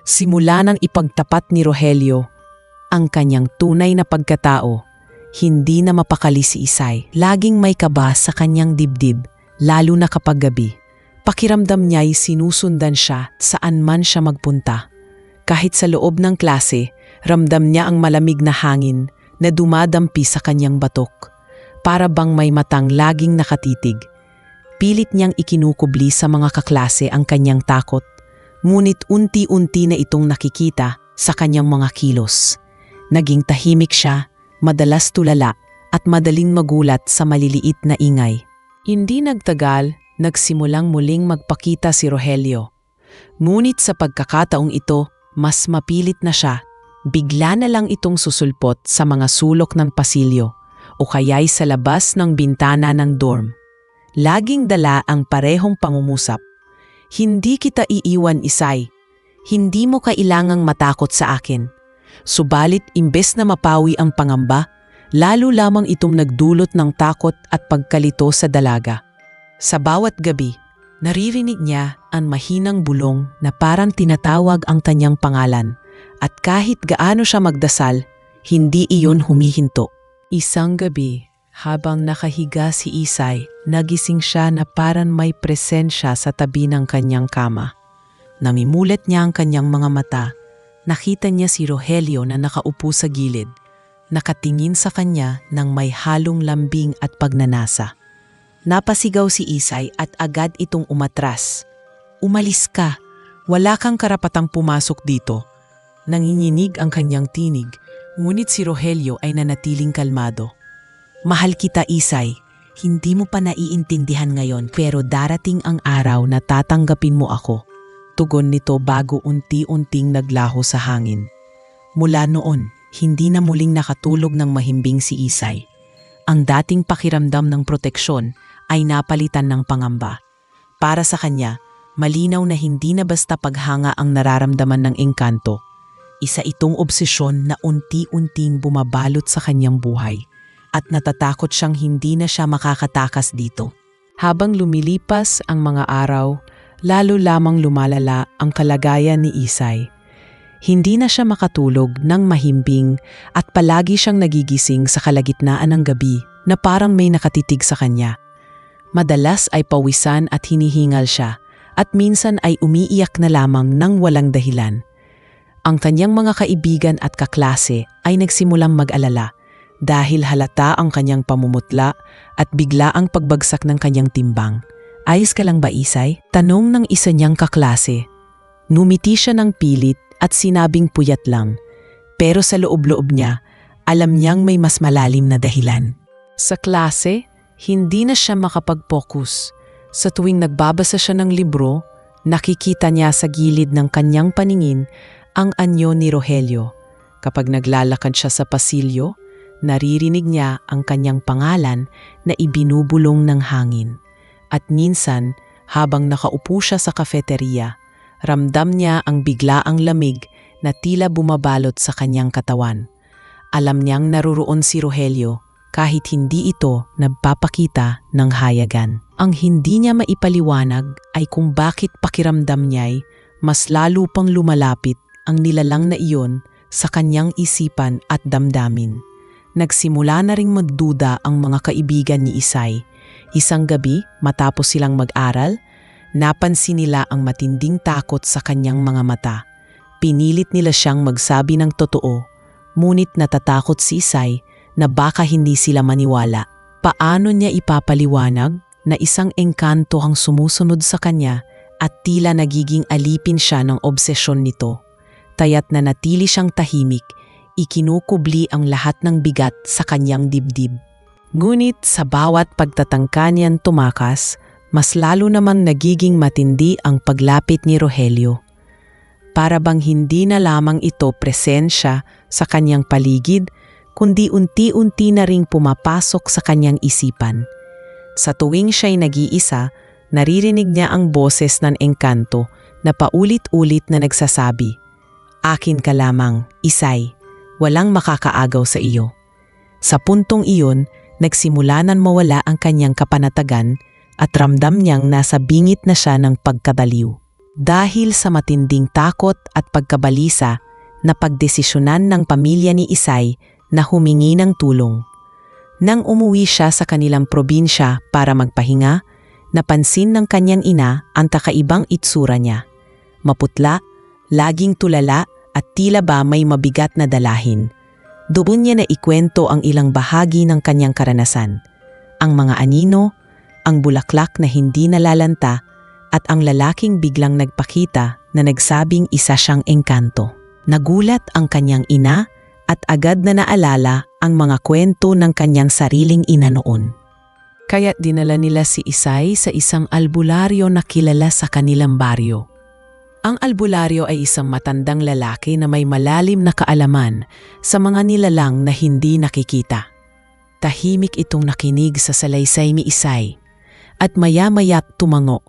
Simula nang ipagtapat ni Rogelio ang kanyang tunay na pagkatao, hindi na mapakali si Isay. Laging may kaba sa kanyang dibdib, lalo na kapag gabi. Pakiramdam niya'y sinusundan siya saan man siya magpunta. Kahit sa loob ng klase, ramdam niya ang malamig na hangin na dumadampi sa kanyang batok. Para bang may matang laging nakatitig. Pilit niyang ikinukubli sa mga kaklase ang kanyang takot, ngunit unti-unti na itong nakikita sa kanyang mga kilos. Naging tahimik siya, madalas tulala at madaling magulat sa maliliit na ingay. Hindi nagtagal, nagsimulang muling magpakita si Rogelio. Ngunit sa pagkakataong ito, mas mapilit na siya. Bigla na lang itong susulpot sa mga sulok ng pasilyo o kaya'y sa labas ng bintana ng dorm. Laging dala ang parehong pangungusap. Hindi kita iiwan, Isay. Hindi mo kailangang matakot sa akin. Subalit imbes na mapawi ang pangamba, lalo lamang itong nagdulot ng takot at pagkalito sa dalaga. Sa bawat gabi, naririnig niya ang mahinang bulong na parang tinatawag ang kanyang pangalan. At kahit gaano siya magdasal, hindi iyon humihinto. Isang gabi, habang nakahiga si Isay, nagising siya na parang may presensya sa tabi ng kanyang kama. Namimulat niya ang kanyang mga mata. Nakita niya si Rogelio na nakaupo sa gilid, nakatingin sa kanya ng may halong lambing at pagnanasa. Napasigaw si Isay at agad itong umatras. Umalis ka, wala kang karapatang pumasok dito. Nanginginig ang kanyang tinig, ngunit si Rogelio ay nanatiling kalmado. Mahal kita, Isay. Hindi mo pa naiintindihan ngayon pero darating ang araw na tatanggapin mo ako. Tugon nito bago unti-unting naglaho sa hangin. Mula noon, hindi na muling nakatulog ng mahimbing si Isay. Ang dating pakiramdam ng proteksyon ay napalitan ng pangamba. Para sa kanya, malinaw na hindi na basta paghanga ang nararamdaman ng engkanto. Isa itong obsesyon na unti-unting bumabalot sa kanyang buhay at natatakot siyang hindi na siya makakatakas dito. Habang lumilipas ang mga araw, lalo lamang lumalala ang kalagayan ni Isay. Hindi na siya makatulog ng mahimbing at palagi siyang nagigising sa kalagitnaan ng gabi na parang may nakatitig sa kanya. Madalas ay pawisan at hinihingal siya at minsan ay umiiyak na lamang ng walang dahilan. Ang kanyang mga kaibigan at kaklase ay nagsimulang mag-alala dahil halata ang kanyang pamumutla at bigla ang pagbagsak ng kanyang timbang. Ayos ka lang ba, Isay? Tanong ng isa niyang kaklase. Numiti siya ng pilit at sinabing puyat lang. Pero sa loob-loob niya Alam niyang may mas malalim na dahilan. Sa klase, hindi na siya makapag-focus. Sa tuwing nagbabasa siya ng libro, nakikita niya sa gilid ng kanyang paningin ang anyo ni Rogelio. Kapag naglalakad siya sa pasilyo, naririnig niya ang kanyang pangalan na ibinubulong ng hangin. At minsan, habang nakaupo siya sa kafeteriya, ramdam niya ang biglaang lamig na tila bumabalot sa kanyang katawan. Alam niyang naruroon si Rogelio kahit hindi ito nagpapakita ng hayagan. Ang hindi niya maipaliwanag ay kung bakit pakiramdam niya'y mas lalo pang lumalapit ang nilalang na iyon sa kanyang isipan at damdamin. Nagsimula na ring magduda ang mga kaibigan ni Isay. Isang gabi, matapos silang mag-aral, napansin nila ang matinding takot sa kanyang mga mata. Pinilit nila siyang magsabi ng totoo, ngunit natatakot si Isay na baka hindi sila maniwala. Paano niya ipapaliwanag na isang engkanto ang sumusunod sa kanya at tila nagiging alipin siya ng obsesyon nito? Taya't nanatili siyang tahimik, ikinukubli ang lahat ng bigat sa kanyang dibdib. Ngunit sa bawat pagtatangka niyan tumakas, mas lalo namang nagiging matindi ang paglapit ni Rogelio. Para bang hindi na lamang ito presensya sa kanyang paligid, kundi unti-unti na ring pumapasok sa kanyang isipan. Sa tuwing siya'y nag-iisa, naririnig niya ang boses ng engkanto na paulit-ulit na nagsasabi, "Akin ka lamang, Isay, walang makakaagaw sa iyo." Sa puntong iyon, nagsimula nang mawala ang kanyang kapanatagan at ramdam niyang nasa bingit na siya ng pagkabaliw. Dahil sa matinding takot at pagkabalisa, napagdesisyonan ng pamilya ni Isay na humingi ng tulong. Nang umuwi siya sa kanilang probinsya para magpahinga, napansin ng kanyang ina ang kakaibang itsura niya. Maputla, laging tulala at tila ba may mabigat na dalahin. Doon niya na ikwento ang ilang bahagi ng kanyang karanasan. Ang mga anino, ang bulaklak na hindi nalalanta, at ang lalaking biglang nagpakita na nagsabing isa siyang engkanto. Nagulat ang kanyang ina at agad na naalala ang mga kwento ng kanyang sariling ina noon. Kaya't dinala nila si Isay sa isang albularyo na kilala sa kanilang baryo. Ang albularyo ay isang matandang lalaki na may malalim na kaalaman sa mga nilalang na hindi nakikita. Tahimik itong nakinig sa salaysay ni Isay at maya-maya't tumango.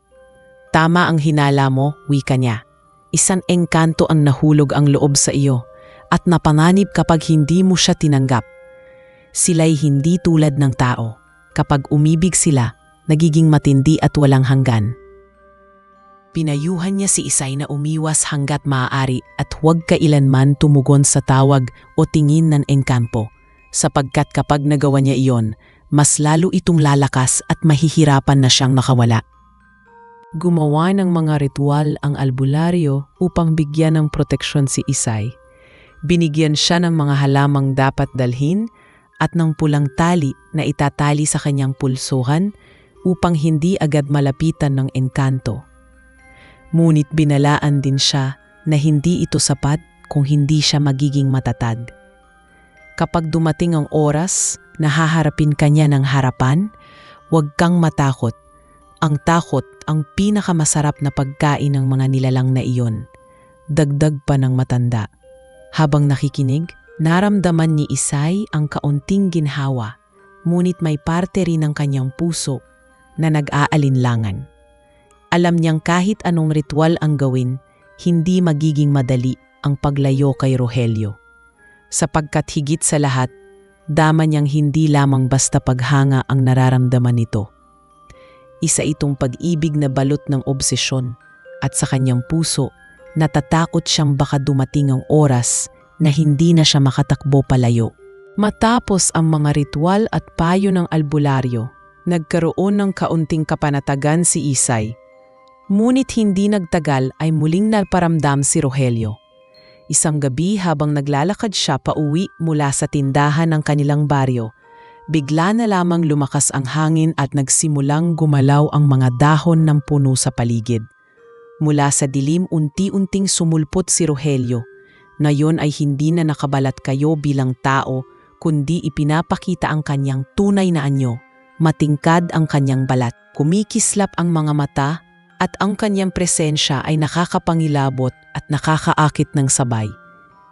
"Tama ang hinala mo," wika niya. "Isang engkanto ang nahulog ang loob sa iyo at napanganib kapag hindi mo siya tinanggap. Sila'y hindi tulad ng tao. Kapag umibig sila, nagiging matindi at walang hanggan." Pinayuhan niya si Isay na umiwas hanggat maaari at huwag kailanman tumugon sa tawag o tingin ng engkampo, sapagkat kapag nagawa niya iyon, mas lalo itong lalakas at mahihirapan na siyang nakawala. Gumawa ng mga ritual ang albularyo upang bigyan ng proteksyon si Isay. Binigyan siya ng mga halamang dapat dalhin at ng pulang tali na itatali sa kanyang pulsuhan upang hindi agad malapitan ng engkanto. Ngunit binalaan din siya na hindi ito sapat kung hindi siya magiging matatag. Kapag dumating ang oras na haharapin kanya ng harapan, huwag kang matakot. Ang takot ang pinakamasarap na pagkain ng mga nilalang na iyon. Dagdag pa ng matanda. Habang nakikinig, naramdaman ni Isay ang kaunting ginhawa, ngunit may parte rin ng kanyang puso na nag-aalinlangan. Alam niyang kahit anong ritual ang gawin, hindi magiging madali ang paglayo kay Rogelio. Sapagkat higit sa lahat, dama niyang hindi lamang basta paghanga ang nararamdaman nito. Isa itong pag-ibig na balot ng obsesyon at sa kanyang puso, natatakot siyang baka dumating ang oras na hindi na siya makatakbo palayo. Matapos ang mga ritual at payo ng albularyo, nagkaroon ng kaunting kapanatagan si Isay. Ngunit hindi nagtagal ay muling naparamdam si Rogelio. Isang gabi habang naglalakad siya pauwi mula sa tindahan ng kanilang baryo, bigla na lamang lumakas ang hangin at nagsimulang gumalaw ang mga dahon ng puno sa paligid. Mula sa dilim unti-unting sumulpot si Rogelio, na yon ay hindi na nakabalat kayo bilang tao, kundi ipinapakita ang kanyang tunay na anyo. Matingkad ang kanyang balat, kumikislap ang mga mata, at ang kanyang presensya ay nakakapangilabot at nakakaakit ng sabay.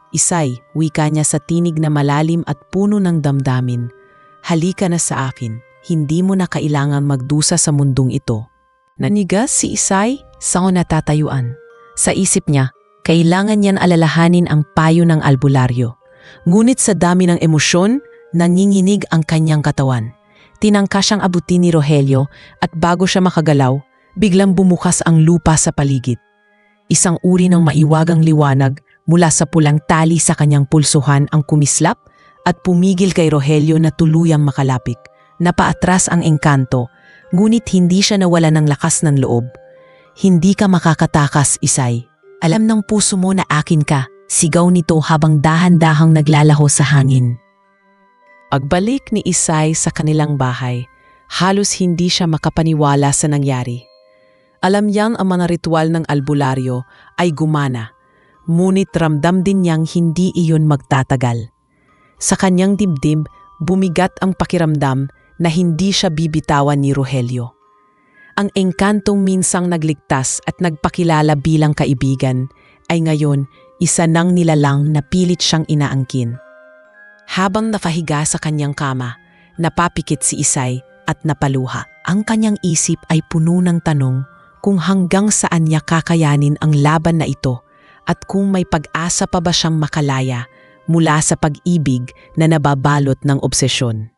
Isay, wika niya sa tinig na malalim at puno ng damdamin. Halika na sa akin, hindi mo na kailangan magdusa sa mundong ito. Nanigas si Isay sa natatayuan. Sa isip niya, kailangan niyan alalahanin ang payo ng albularyo. Ngunit sa dami ng emosyon, nanginginig ang kanyang katawan. Tinangka siyang abutin ni Rogelio at bago siya makagalaw, biglang bumukas ang lupa sa paligid. Isang uri ng maiwagang liwanag mula sa pulang tali sa kanyang pulsuhan ang kumislap at pumigil kay Rogelio na tuluyang makalapik. Napaatras ang engkanto, ngunit hindi siya nawala ng lakas ng loob. Hindi ka makakatakas, Isay. Alam ng puso mo na akin ka, sigaw nito habang dahan-dahang naglalaho sa hangin. Pagbalik ni Isay sa kanilang bahay, halos hindi siya makapaniwala sa nangyari. Alam niyang ang mga ritual ng albularyo ay gumana, ngunit ramdam din niyang hindi iyon magtatagal. Sa kanyang dibdib, bumigat ang pakiramdam na hindi siya bibitawan ni Rogelio. Ang engkantong minsang nagligtas at nagpakilala bilang kaibigan ay ngayon isa nang nilalang na pilit siyang inaangkin. Habang napahiga sa kanyang kama, napapikit si Isay at napaluha. Ang kanyang isip ay puno ng tanong kung hanggang saan niya kakayanin ang laban na ito at kung may pag-asa pa ba siyang makalaya mula sa pag-ibig na nababalot ng obsesyon.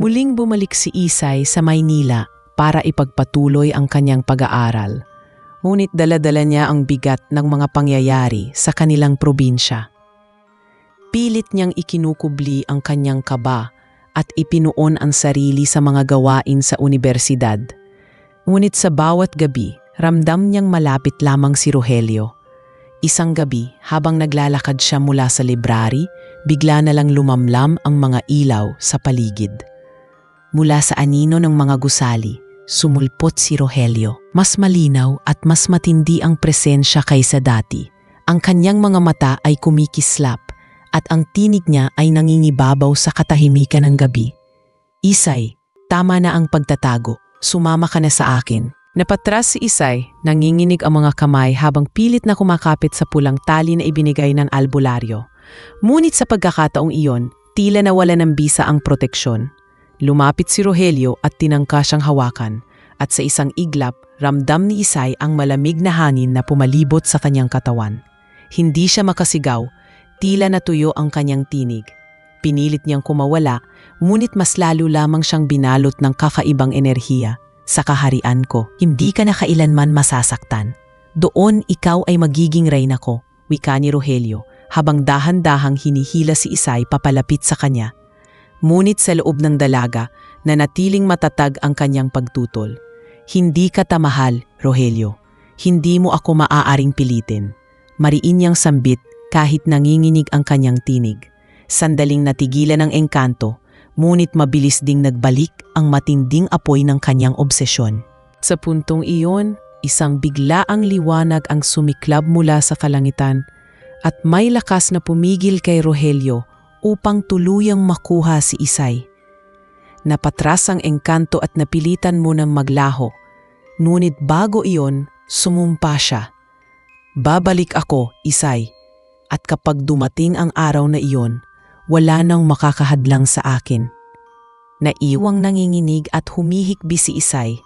Muling bumalik si Isay sa Maynila para ipagpatuloy ang kanyang pag-aaral. Ngunit dala-dala niya ang bigat ng mga pangyayari sa kanilang probinsya. Pilit niyang ikinukubli ang kanyang kaba at ipinuon ang sarili sa mga gawain sa unibersidad. Ngunit sa bawat gabi, ramdam niyang malapit lamang si Rogelio. Isang gabi, habang naglalakad siya mula sa library, bigla na lang lumamlam ang mga ilaw sa paligid. Mula sa anino ng mga gusali, sumulpot si Rogelio. Mas malinaw at mas matindi ang presensya kaysa dati. Ang kanyang mga mata ay kumikislap at ang tinig niya ay nangingibabaw sa katahimikan ng gabi. Isay, tama na ang pagtatago. Sumama ka na sa akin. Napatras si Isay, nanginginig ang mga kamay habang pilit na kumakapit sa pulang tali na ibinigay ng albularyo. Ngunit sa pagkakataong iyon, tila nawala ng bisa ang proteksyon. Lumapit si Rogelio at tinangka siyang hawakan at sa isang iglap, ramdam ni Isay ang malamig na hangin na pumalibot sa kanyang katawan. Hindi siya makasigaw, tila natuyo ang kanyang tinig. Pinilit niyang kumawala, ngunit mas lalo lamang siyang binalot ng kakaibang enerhiya. Sa kaharian ko, hindi ka na kailanman masasaktan. Doon ikaw ay magiging reyna ko, wika ni Rogelio, habang dahan-dahang hinihila si Isay papalapit sa kanya. Ngunit sa loob ng dalaga, nanatiling matatag ang kanyang pagtutol. Hindi ka tamahal, Rogelio. Hindi mo ako maaaring pilitin. Mariin niyang sambit kahit nanginginig ang kanyang tinig. Sandaling natigilan ang engkanto, ngunit mabilis ding nagbalik ang matinding apoy ng kanyang obsesyon. Sa puntong iyon, isang biglaang liwanag ang sumiklab mula sa kalangitan at may lakas na pumigil kay Rogelio upang tuluyang makuha si Isay. Napatras ang engkanto at napilitan munang maglaho, ngunit bago iyon, sumumpa siya. Babalik ako, Isay, at kapag dumating ang araw na iyon, wala nang makakahadlang sa akin. Naiwang nanginginig at humihikbi si Isay.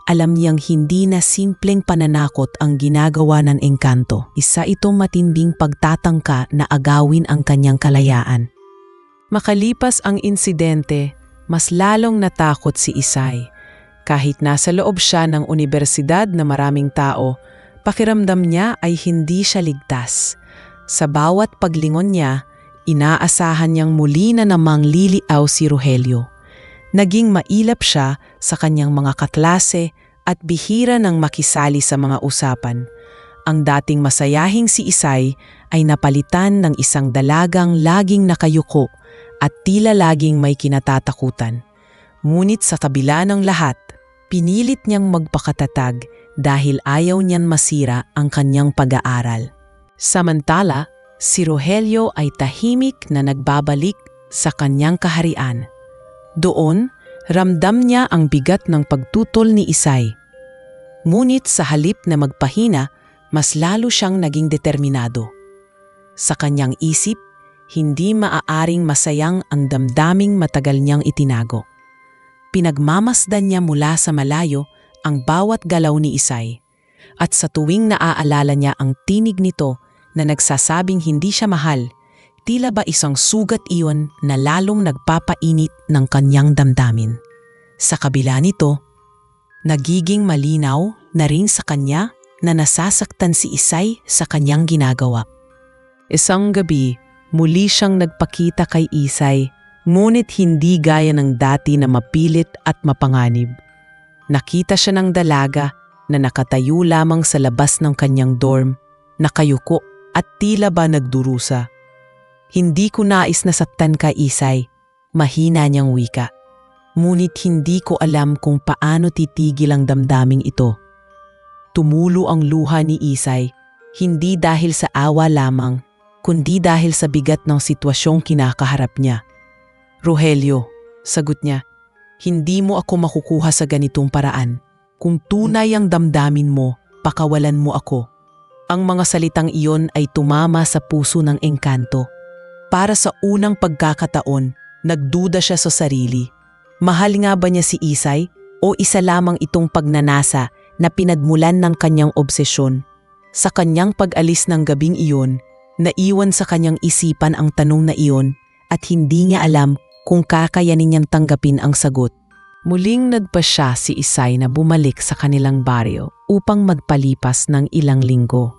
Alam niyang hindi na simpleng pananakot ang ginagawa ng engkanto. Isa itong matinding pagtatangka na agawin ang kanyang kalayaan. Makalipas ang insidente, mas lalong natakot si Isay. Kahit nasa loob siya ng unibersidad na maraming tao, pakiramdam niya ay hindi siya ligtas. Sa bawat paglingon niya, inaasahan niyang muli na namang liliaw si Rogelio. Naging mailap siya sa kanyang mga kaklase at bihira nang makisali sa mga usapan. Ang dating masayahing si Isay ay napalitan ng isang dalagang laging nakayuko at tila laging may kinatatakutan. Ngunit sa kabila ng lahat, pinilit niyang magpakatatag dahil ayaw niyan masira ang kanyang pag-aaral. Samantala, si Rogelio ay tahimik na nagbabalik sa kanyang kaharian. Doon, ramdam niya ang bigat ng pagtutol ni Isay. Ngunit sa halip na magpahina, mas lalo siyang naging determinado. Sa kanyang isip, hindi maaaring masayang ang damdaming matagal niyang itinago. Pinagmamasdan niya mula sa malayo ang bawat galaw ni Isay, at sa tuwing naaalala niya ang tinig nito na nagsasabing hindi siya mahal, tila ba isang sugat iyon na lalong nagpapainit ng kanyang damdamin. Sa kabila nito, nagiging malinaw na rin sa kanya na nasasaktan si Isay sa kanyang ginagawa. Isang gabi, muli siyang nagpakita kay Isay, ngunit hindi gaya ng dati na mapilit at mapanganib. Nakita siya ng dalaga na nakatayo lamang sa labas ng kanyang dorm, nakayuko at tila ba nagdurusa. Hindi ko nais na saktan ka, Isay, mahina niyang wika. Ngunit hindi ko alam kung paano titigil ang damdaming ito. Tumulo ang luha ni Isay, hindi dahil sa awa lamang, kundi dahil sa bigat ng sitwasyong kinakaharap niya. Rogelio, sagot niya, hindi mo ako makukuha sa ganitong paraan. Kung tunay ang damdamin mo, pakawalan mo ako. Ang mga salitang iyon ay tumama sa puso ng engkanto. Para sa unang pagkakataon, nagduda siya sa sarili. Mahal nga ba niya si Isay o isa lamang itong pagnanasa na pinagmulan ng kanyang obsesyon? Sa kanyang pag-alis ng gabing iyon, naiwan sa kanyang isipan ang tanong na iyon at hindi niya alam kung kakayanin niyang tanggapin ang sagot. Muling nagpasya si Isay na bumalik sa kanilang baryo upang magpalipas ng ilang linggo.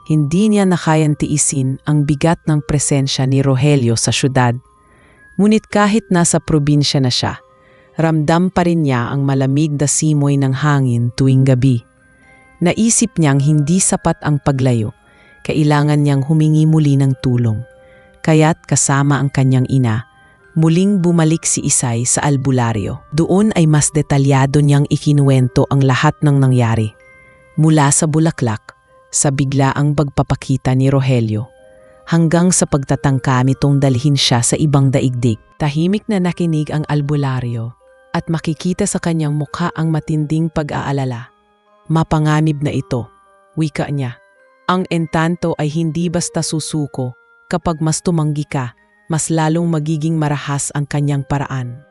Hindi niya nakayang tiisin ang bigat ng presensya ni Rogelio sa syudad. Ngunit kahit nasa probinsya na siya, ramdam pa rin niya ang malamig na simoy ng hangin tuwing gabi. Naisip niyang hindi sapat ang paglayo, kailangan niyang humingi muli ng tulong. Kaya't kasama ang kanyang ina, muling bumalik si Isay sa albularyo. Doon ay mas detalyado niyang ikinuwento ang lahat ng nangyari. Mula sa bulaklak, sa biglaang pagpapakita ni Rogelio, hanggang sa pagtatangka nitong dalhin siya sa ibang daigdig. Tahimik na nakinig ang albularyo at makikita sa kanyang mukha ang matinding pag-aalala. Mapanganib na ito, wika niya. Ang entanto ay hindi basta susuko. Kapag mas tumanggi ka, mas lalong magiging marahas ang kanyang paraan.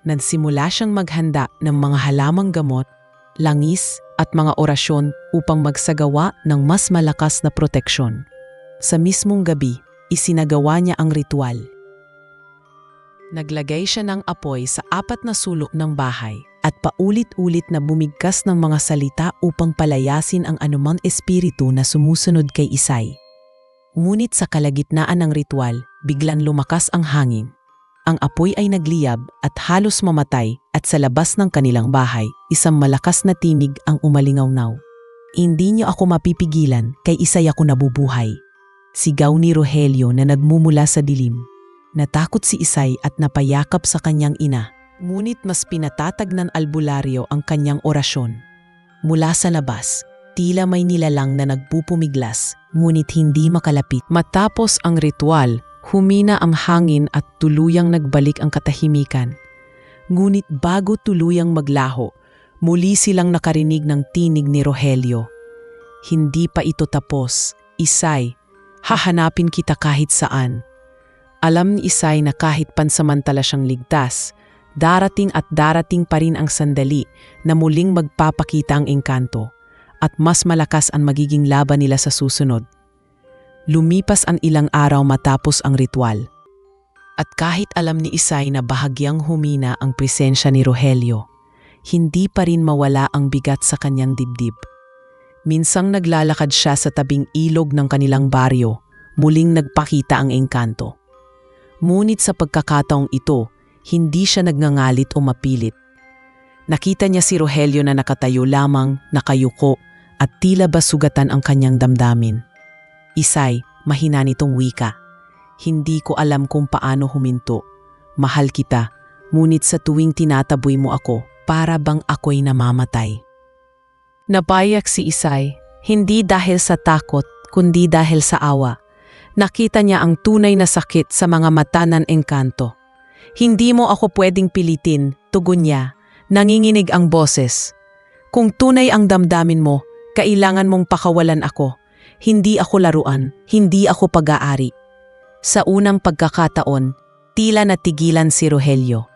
Nagsimula siyang maghanda ng mga halamang gamot, langis at mga orasyon upang magsagawa ng mas malakas na proteksyon. Sa mismong gabi, isinagawa niya ang ritual. Naglagay siya ng apoy sa 4 na sulok ng bahay at paulit-ulit na bumigkas ng mga salita upang palayasin ang anumang espiritu na sumusunod kay Isay. Ngunit sa kalagitnaan ng ritual, biglang lumakas ang hangin. Ang apoy ay nagliyab at halos mamatay at sa labas ng kanilang bahay, isang malakas na tinig ang umalingaw-naw. Hindi niyo ako mapipigilan, kay Isay ako nabubuhay. Sigaw ni Rogelio na nagmumula sa dilim. Natakot si Isay at napayakap sa kanyang ina. Ngunit mas pinatatag ng albularyo ang kanyang orasyon. Mula sa labas, tila may nilalang na nagpupumiglas, ngunit hindi makalapit. Matapos ang ritual, humina ang hangin at tuluyang nagbalik ang katahimikan. Ngunit bago tuluyang maglaho, muli silang nakarinig ng tinig ni Rogelio. Hindi pa ito tapos. Isay, hahanapin kita kahit saan. Alam ni Isay na kahit pansamantala siyang ligtas, darating at darating pa rin ang sandali na muling magpapakita ang engkanto at mas malakas ang magiging laban nila sa susunod. Lumipas ang ilang araw matapos ang ritual. At kahit alam ni Isay na bahagyang humina ang presensya ni Rogelio, hindi pa rin mawala ang bigat sa kanyang dibdib. Minsang naglalakad siya sa tabing ilog ng kanilang baryo, muling nagpakita ang engkanto. Ngunit sa pagkakataong ito, hindi siya nagngangalit o mapilit. Nakita niya si Rogelio na nakatayo lamang, nakayuko, at tila ba sugatan ang kanyang damdamin. Isay, mahina nitong wika. Hindi ko alam kung paano huminto. Mahal kita, ngunit sa tuwing tinataboy mo ako, para bang ako'y namamatay. Napayak si Isay, hindi dahil sa takot, kundi dahil sa awa. Nakita niya ang tunay na sakit sa mga mata ng engkanto. Hindi mo ako pwedeng pilitin, tugon niya. Nanginginig ang boses. Kung tunay ang damdamin mo, kailangan mong pakawalan ako. Hindi ako laruan, hindi ako pag-aari. Sa unang pagkakataon, tila natigilan si Rogelio.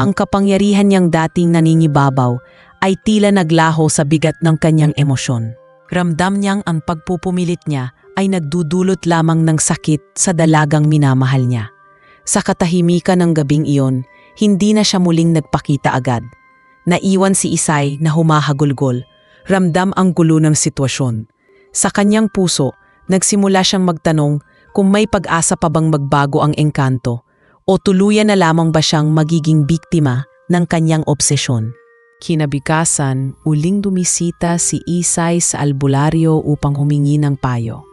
Ang kapangyarihan niyang dating nangingibabaw ay tila naglaho sa bigat ng kanyang emosyon. Ramdam niyang ang pagpupumilit niya ay nagdudulot lamang ng sakit sa dalagang minamahal niya. Sa katahimikan ng gabing iyon, hindi na siya muling nagpakita agad. Naiwan si Isay na humahagulgol, ramdam ang gulo ng sitwasyon. Sa kanyang puso, nagsimula siyang magtanong kung may pag-asa pa bang magbago ang engkanto o tuluyan na lamang ba siyang magiging biktima ng kanyang obsesyon. Kinabukasan, uling dumisita si Isay sa albularyo upang humingi ng payo.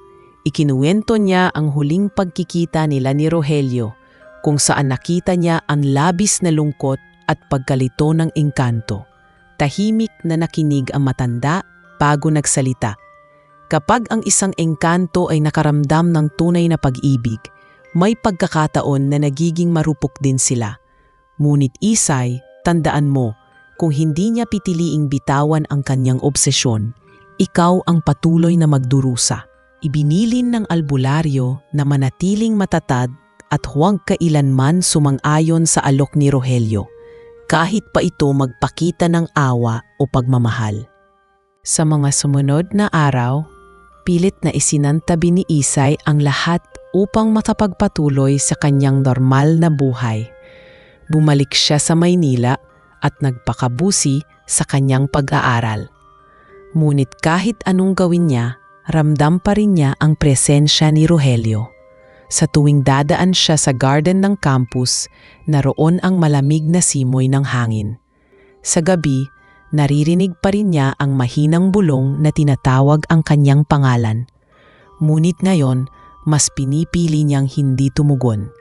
Ikinuwento niya ang huling pagkikita nila ni Rogelio kung saan nakita niya ang labis na lungkot at pagkalito ng engkanto. Tahimik na nakinig ang matanda bago nagsalita. Kapag ang isang engkanto ay nakaramdam ng tunay na pag-ibig, may pagkakataon na nagiging marupok din sila. Ngunit Isay, tandaan mo, kung hindi niya pitiliing bitawan ang kanyang obsesyon, ikaw ang patuloy na magdurusa. Ibinilin ng albularyo na manatiling matatag at huwag kailanman sumang-ayon sa alok ni Rogelio, kahit pa ito magpakita ng awa o pagmamahal. Sa mga sumunod na araw, pilit na isinantabi ni Isay ang lahat upang makapagpatuloy sa kanyang normal na buhay. Bumalik siya sa Maynila at nagpakabusi sa kanyang pag-aaral. Ngunit kahit anong gawin niya, ramdam pa rin niya ang presensya ni Rogelio. Sa tuwing dadaan siya sa garden ng campus, naroon ang malamig na simoy ng hangin. Sa gabi, naririnig pa rin niya ang mahinang bulong na tinatawag ang kanyang pangalan. Ngunit ngayon, mas pinipili niyang hindi tumugon.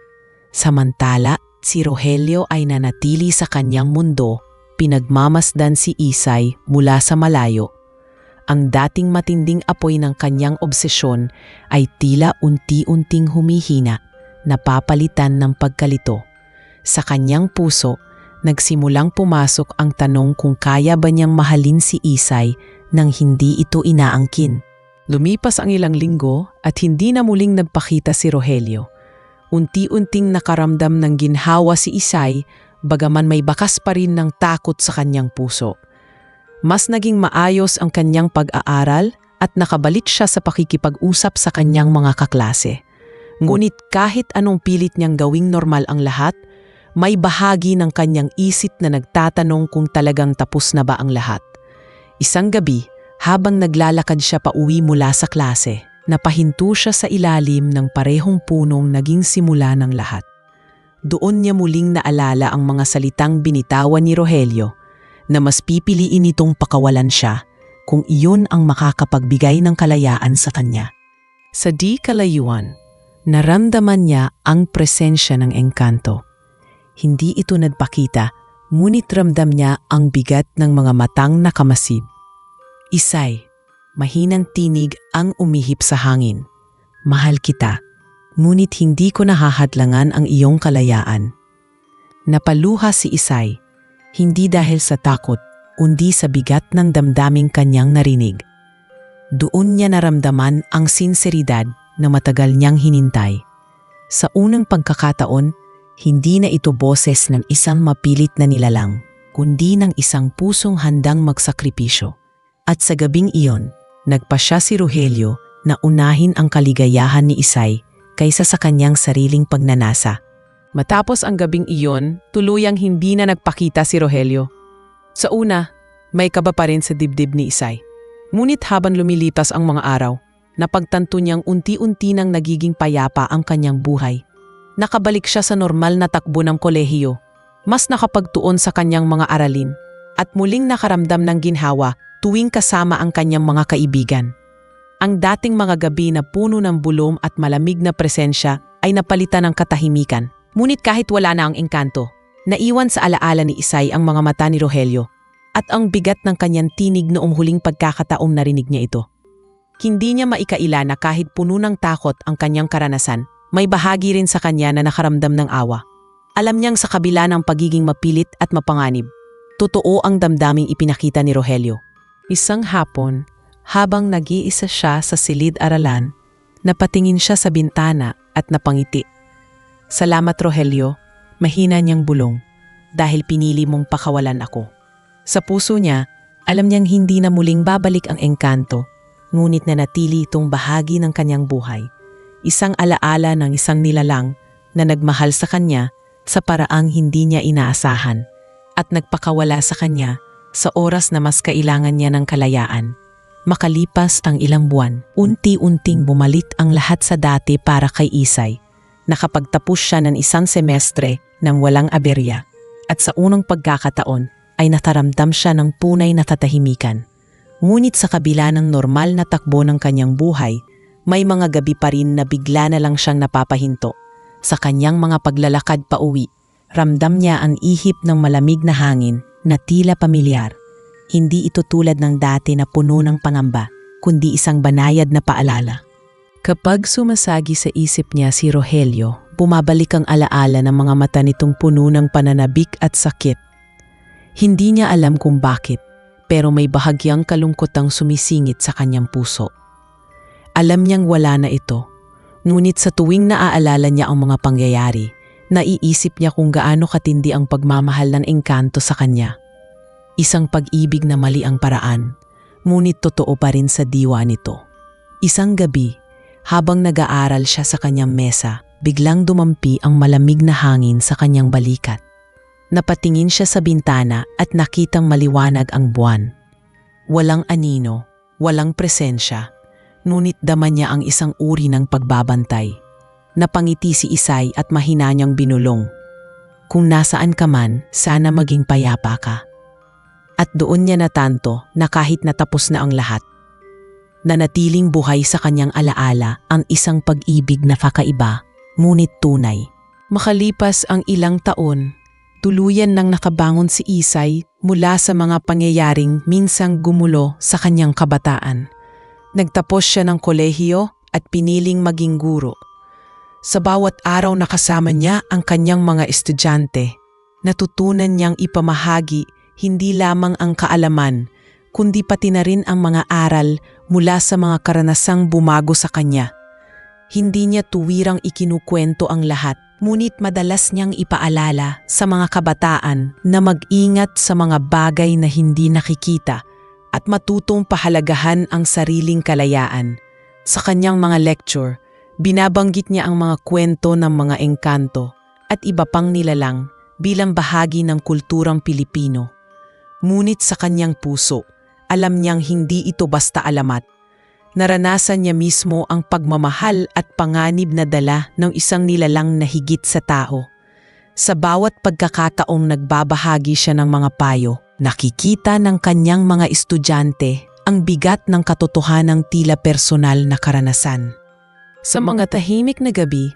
Samantala, si Rogelio ay nanatili sa kanyang mundo, pinagmamasdan si Isay mula sa malayo. Ang dating matinding apoy ng kanyang obsesyon ay tila unti-unting humihina, napapalitan ng pagkalito. Sa kanyang puso, nagsimulang pumasok ang tanong kung kaya ba niyang mahalin si Isay nang hindi ito inaangkin. Lumipas ang ilang linggo at hindi na muling nagpakita si Rogelio. Unti-unting nakaramdam ng ginhawa si Isay, bagaman may bakas pa rin ng takot sa kanyang puso. Mas naging maayos ang kanyang pag-aaral at nakabalik siya sa pakikipag-usap sa kanyang mga kaklase. Ngunit kahit anong pilit niyang gawing normal ang lahat, may bahagi ng kanyang isip na nagtatanong kung talagang tapos na ba ang lahat. Isang gabi, habang naglalakad siya pauwi mula sa klase, napahinto siya sa ilalim ng parehong punong naging simula ng lahat. Doon niya muling naalala ang mga salitang binitawan ni Rogelio, na mas pipiliin itong pakawalan siya kung iyon ang makakapagbigay ng kalayaan sa kanya. Sa di kalayuan, naramdaman niya ang presensya ng engkanto. Hindi ito nagpakita, ngunit ramdam niya ang bigat ng mga matang nakamasid. Isay, mahinang tinig ang umihip sa hangin. Mahal kita, ngunit hindi ko nahahadlangan ang iyong kalayaan. Napaluha si Isay, hindi dahil sa takot, kundi sa bigat ng damdaming kanyang narinig. Doon niya naramdaman ang sinseridad na matagal niyang hinintay. Sa unang pagkakataon, hindi na ito boses ng isang mapilit na nilalang, kundi ng isang pusong handang magsakripisyo. At sa gabing iyon, nagpasya si Rogelio na unahin ang kaligayahan ni Isay kaysa sa kanyang sariling pagnanasa. Matapos ang gabing iyon, tuluyang hindi na nagpakita si Rogelio. Sa una, may kaba pa rin sa dibdib ni Isay. Ngunit habang lumilipas ang mga araw, napagtanto niyang unti-unti nang nagiging payapa ang kanyang buhay. Nakabalik siya sa normal na takbo ng kolehiyo, mas nakapagtuon sa kanyang mga aralin, at muling nakaramdam ng ginhawa tuwing kasama ang kanyang mga kaibigan. Ang dating mga gabi na puno ng bulong at malamig na presensya ay napalitan ng katahimikan. Ngunit kahit wala na ang engkanto, naiwan sa alaala ni Isay ang mga mata ni Rogelio at ang bigat ng kanyang tinig noong huling pagkakataong narinig niya ito. Hindi niya maikaila na kahit puno ng takot ang kanyang karanasan, may bahagi rin sa kanya na nakaramdam ng awa. Alam niyang sa kabila ng pagiging mapilit at mapanganib, totoo ang damdaming ipinakita ni Rogelio. Isang hapon, habang nag-iisa siya sa silid-aralan, napatingin siya sa bintana at napangiti. "Salamat Rogelio," mahina niyang bulong, "dahil pinili mong pakawalan ako." Sa puso niya, alam niyang hindi na muling babalik ang engkanto, ngunit nanatili itong bahagi ng kanyang buhay. Isang alaala ng isang nilalang na nagmahal sa kanya sa paraang hindi niya inaasahan at nagpakawala sa kanya sa oras na mas kailangan niya ng kalayaan. Makalipas ang ilang buwan, unti-unting bumalik ang lahat sa dati para kay Isay. Nakapagtapos siya ng isang semestre ng walang aberya at sa unang pagkakataon ay nataramdam siya ng tunay na katahimikan. Ngunit sa kabila ng normal na takbo ng kanyang buhay, may mga gabi pa rin na bigla na lang siyang napapahinto. Sa kanyang mga paglalakad pa uwi, ramdam niya ang ihip ng malamig na hangin na tila pamilyar. Hindi ito tulad ng dati na puno ng pangamba, kundi isang banayad na paalala. Kapag sumasagi sa isip niya si Rogelio, bumabalik ang alaala ng mga mata nitong puno ng pananabik at sakit. Hindi niya alam kung bakit, pero may bahagyang kalungkotang sumisingit sa kanyang puso. Alam niyang wala na ito, ngunit sa tuwing naaalala niya ang mga pangyayari, naiisip niya kung gaano katindi ang pagmamahal ng engkanto sa kanya. Isang pag-ibig na mali ang paraan, ngunit totoo pa rin sa diwa nito. Isang gabi, habang nag-aaral siya sa kanyang mesa, biglang dumampi ang malamig na hangin sa kanyang balikat. Napatingin siya sa bintana at nakitang maliwanag ang buwan. Walang anino, walang presensya, ngunit dama niya ang isang uri ng pagbabantay. Napangiti si Isay at mahina niyang binulong, "Kung nasaan ka man, sana maging payapa ka." At doon niya natanto na kahit natapos na ang lahat, nanatiling buhay sa kanyang alaala ang isang pag-ibig na kakaiba, ngunit tunay. Makalipas ang ilang taon, tuluyan nang nakabangon si Isay mula sa mga pangyayaring minsang gumulo sa kanyang kabataan. Nagtapos siya ng kolehiyo at piniling maging guro. Sa bawat araw na kasama niya ang kanyang mga estudyante, natutunan niyang ipamahagi hindi lamang ang kaalaman, kundi pati na rin ang mga aral mula sa mga karanasang bumago sa kanya. Hindi niya tuwirang ikinukwento ang lahat, ngunit madalas niyang ipaalala sa mga kabataan na mag-ingat sa mga bagay na hindi nakikita at matutong pahalagahan ang sariling kalayaan. Sa kanyang mga lecture, binabanggit niya ang mga kwento ng mga engkanto at iba pang nilalang bilang bahagi ng kulturang Pilipino. Ngunit sa kanyang puso, alam niyang hindi ito basta alamat. Naranasan niya mismo ang pagmamahal at panganib na dala ng isang nilalang na higit sa tao. Sa bawat pagkakataong nagbabahagi siya ng mga payo, nakikita ng kanyang mga estudyante ang bigat ng katotohanang tila personal na karanasan. Sa mga tahimik na gabi,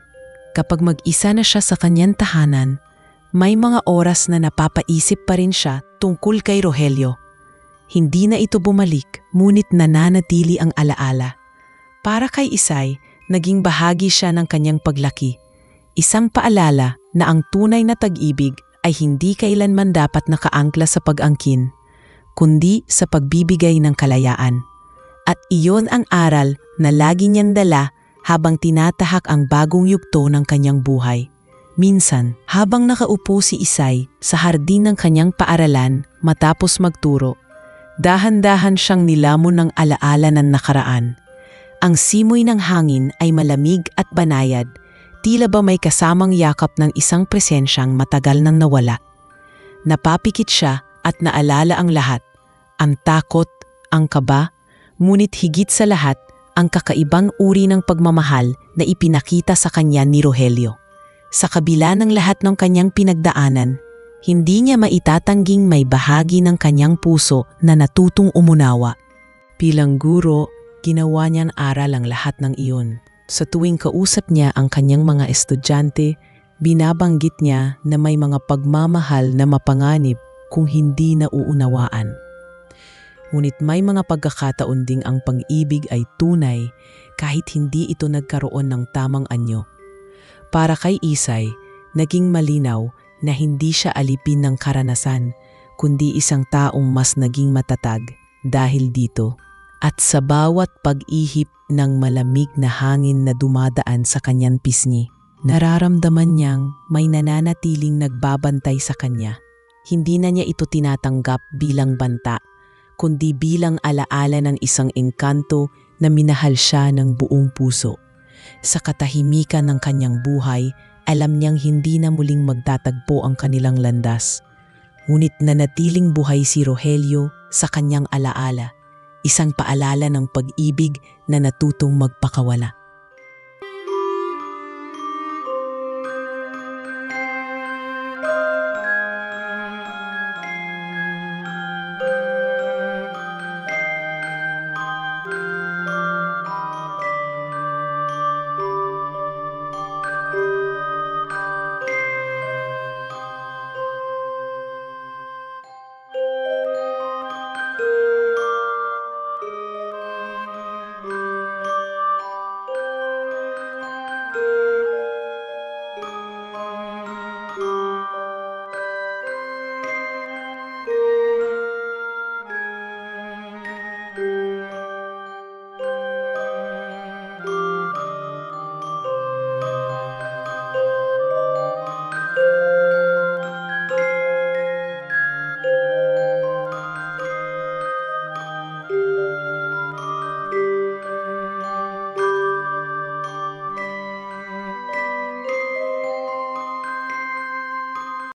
kapag mag-isa na siya sa kanyang tahanan, may mga oras na napapaisip pa rin siya tungkol kay Rogelio. Hindi na ito bumalik, ngunit nananatili ang alaala. Para kay Isay, naging bahagi siya ng kanyang paglaki. Isang paalala na ang tunay na tag-ibig ay hindi kailanman dapat nakaangkla sa pag-angkin, kundi sa pagbibigay ng kalayaan. At iyon ang aral na lagi niyang dala habang tinatahak ang bagong yugto ng kanyang buhay. Minsan, habang nakaupo si Isay sa hardin ng kanyang paaralan matapos magturo, dahan-dahan siyang nilamon ng alaala ng nakaraan. Ang simoy ng hangin ay malamig at banayad, tila ba may kasamang yakap ng isang presensyang matagal nang nawala. Napapikit siya at naalala ang lahat, ang takot, ang kaba, ngunit higit sa lahat, ang kakaibang uri ng pagmamahal na ipinakita sa kanya ni Rogelio. Sa kabila ng lahat ng kanyang pinagdaanan, hindi niya maitatangging may bahagi ng kanyang puso na natutong umunawa. Bilang guro, ginawa niyang aral ang lahat ng iyon. Sa tuwing kausap niya ang kanyang mga estudyante, binabanggit niya na may mga pagmamahal na mapanganib kung hindi nauunawaan. Ngunit may mga pagkakataon ding ang pag-ibig ay tunay kahit hindi ito nagkaroon ng tamang anyo. Para kay Isay, naging malinaw na hindi siya alipin ng karanasan, kundi isang taong mas naging matatag dahil dito. At sa bawat pag-ihip ng malamig na hangin na dumadaan sa kanyang pisngi, nararamdaman niyang may nananatiling nagbabantay sa kanya. Hindi na niya ito tinatanggap bilang banta, kundi bilang alaala ng isang engkanto na minahal siya ng buong puso. Sa katahimikan ng kanyang buhay, alam niyang hindi na muling magtatagpo ang kanilang landas. Ngunit nanatiling buhay si Rogelio sa kanyang alaala, isang paalala ng pag-ibig na natutong magpakawala.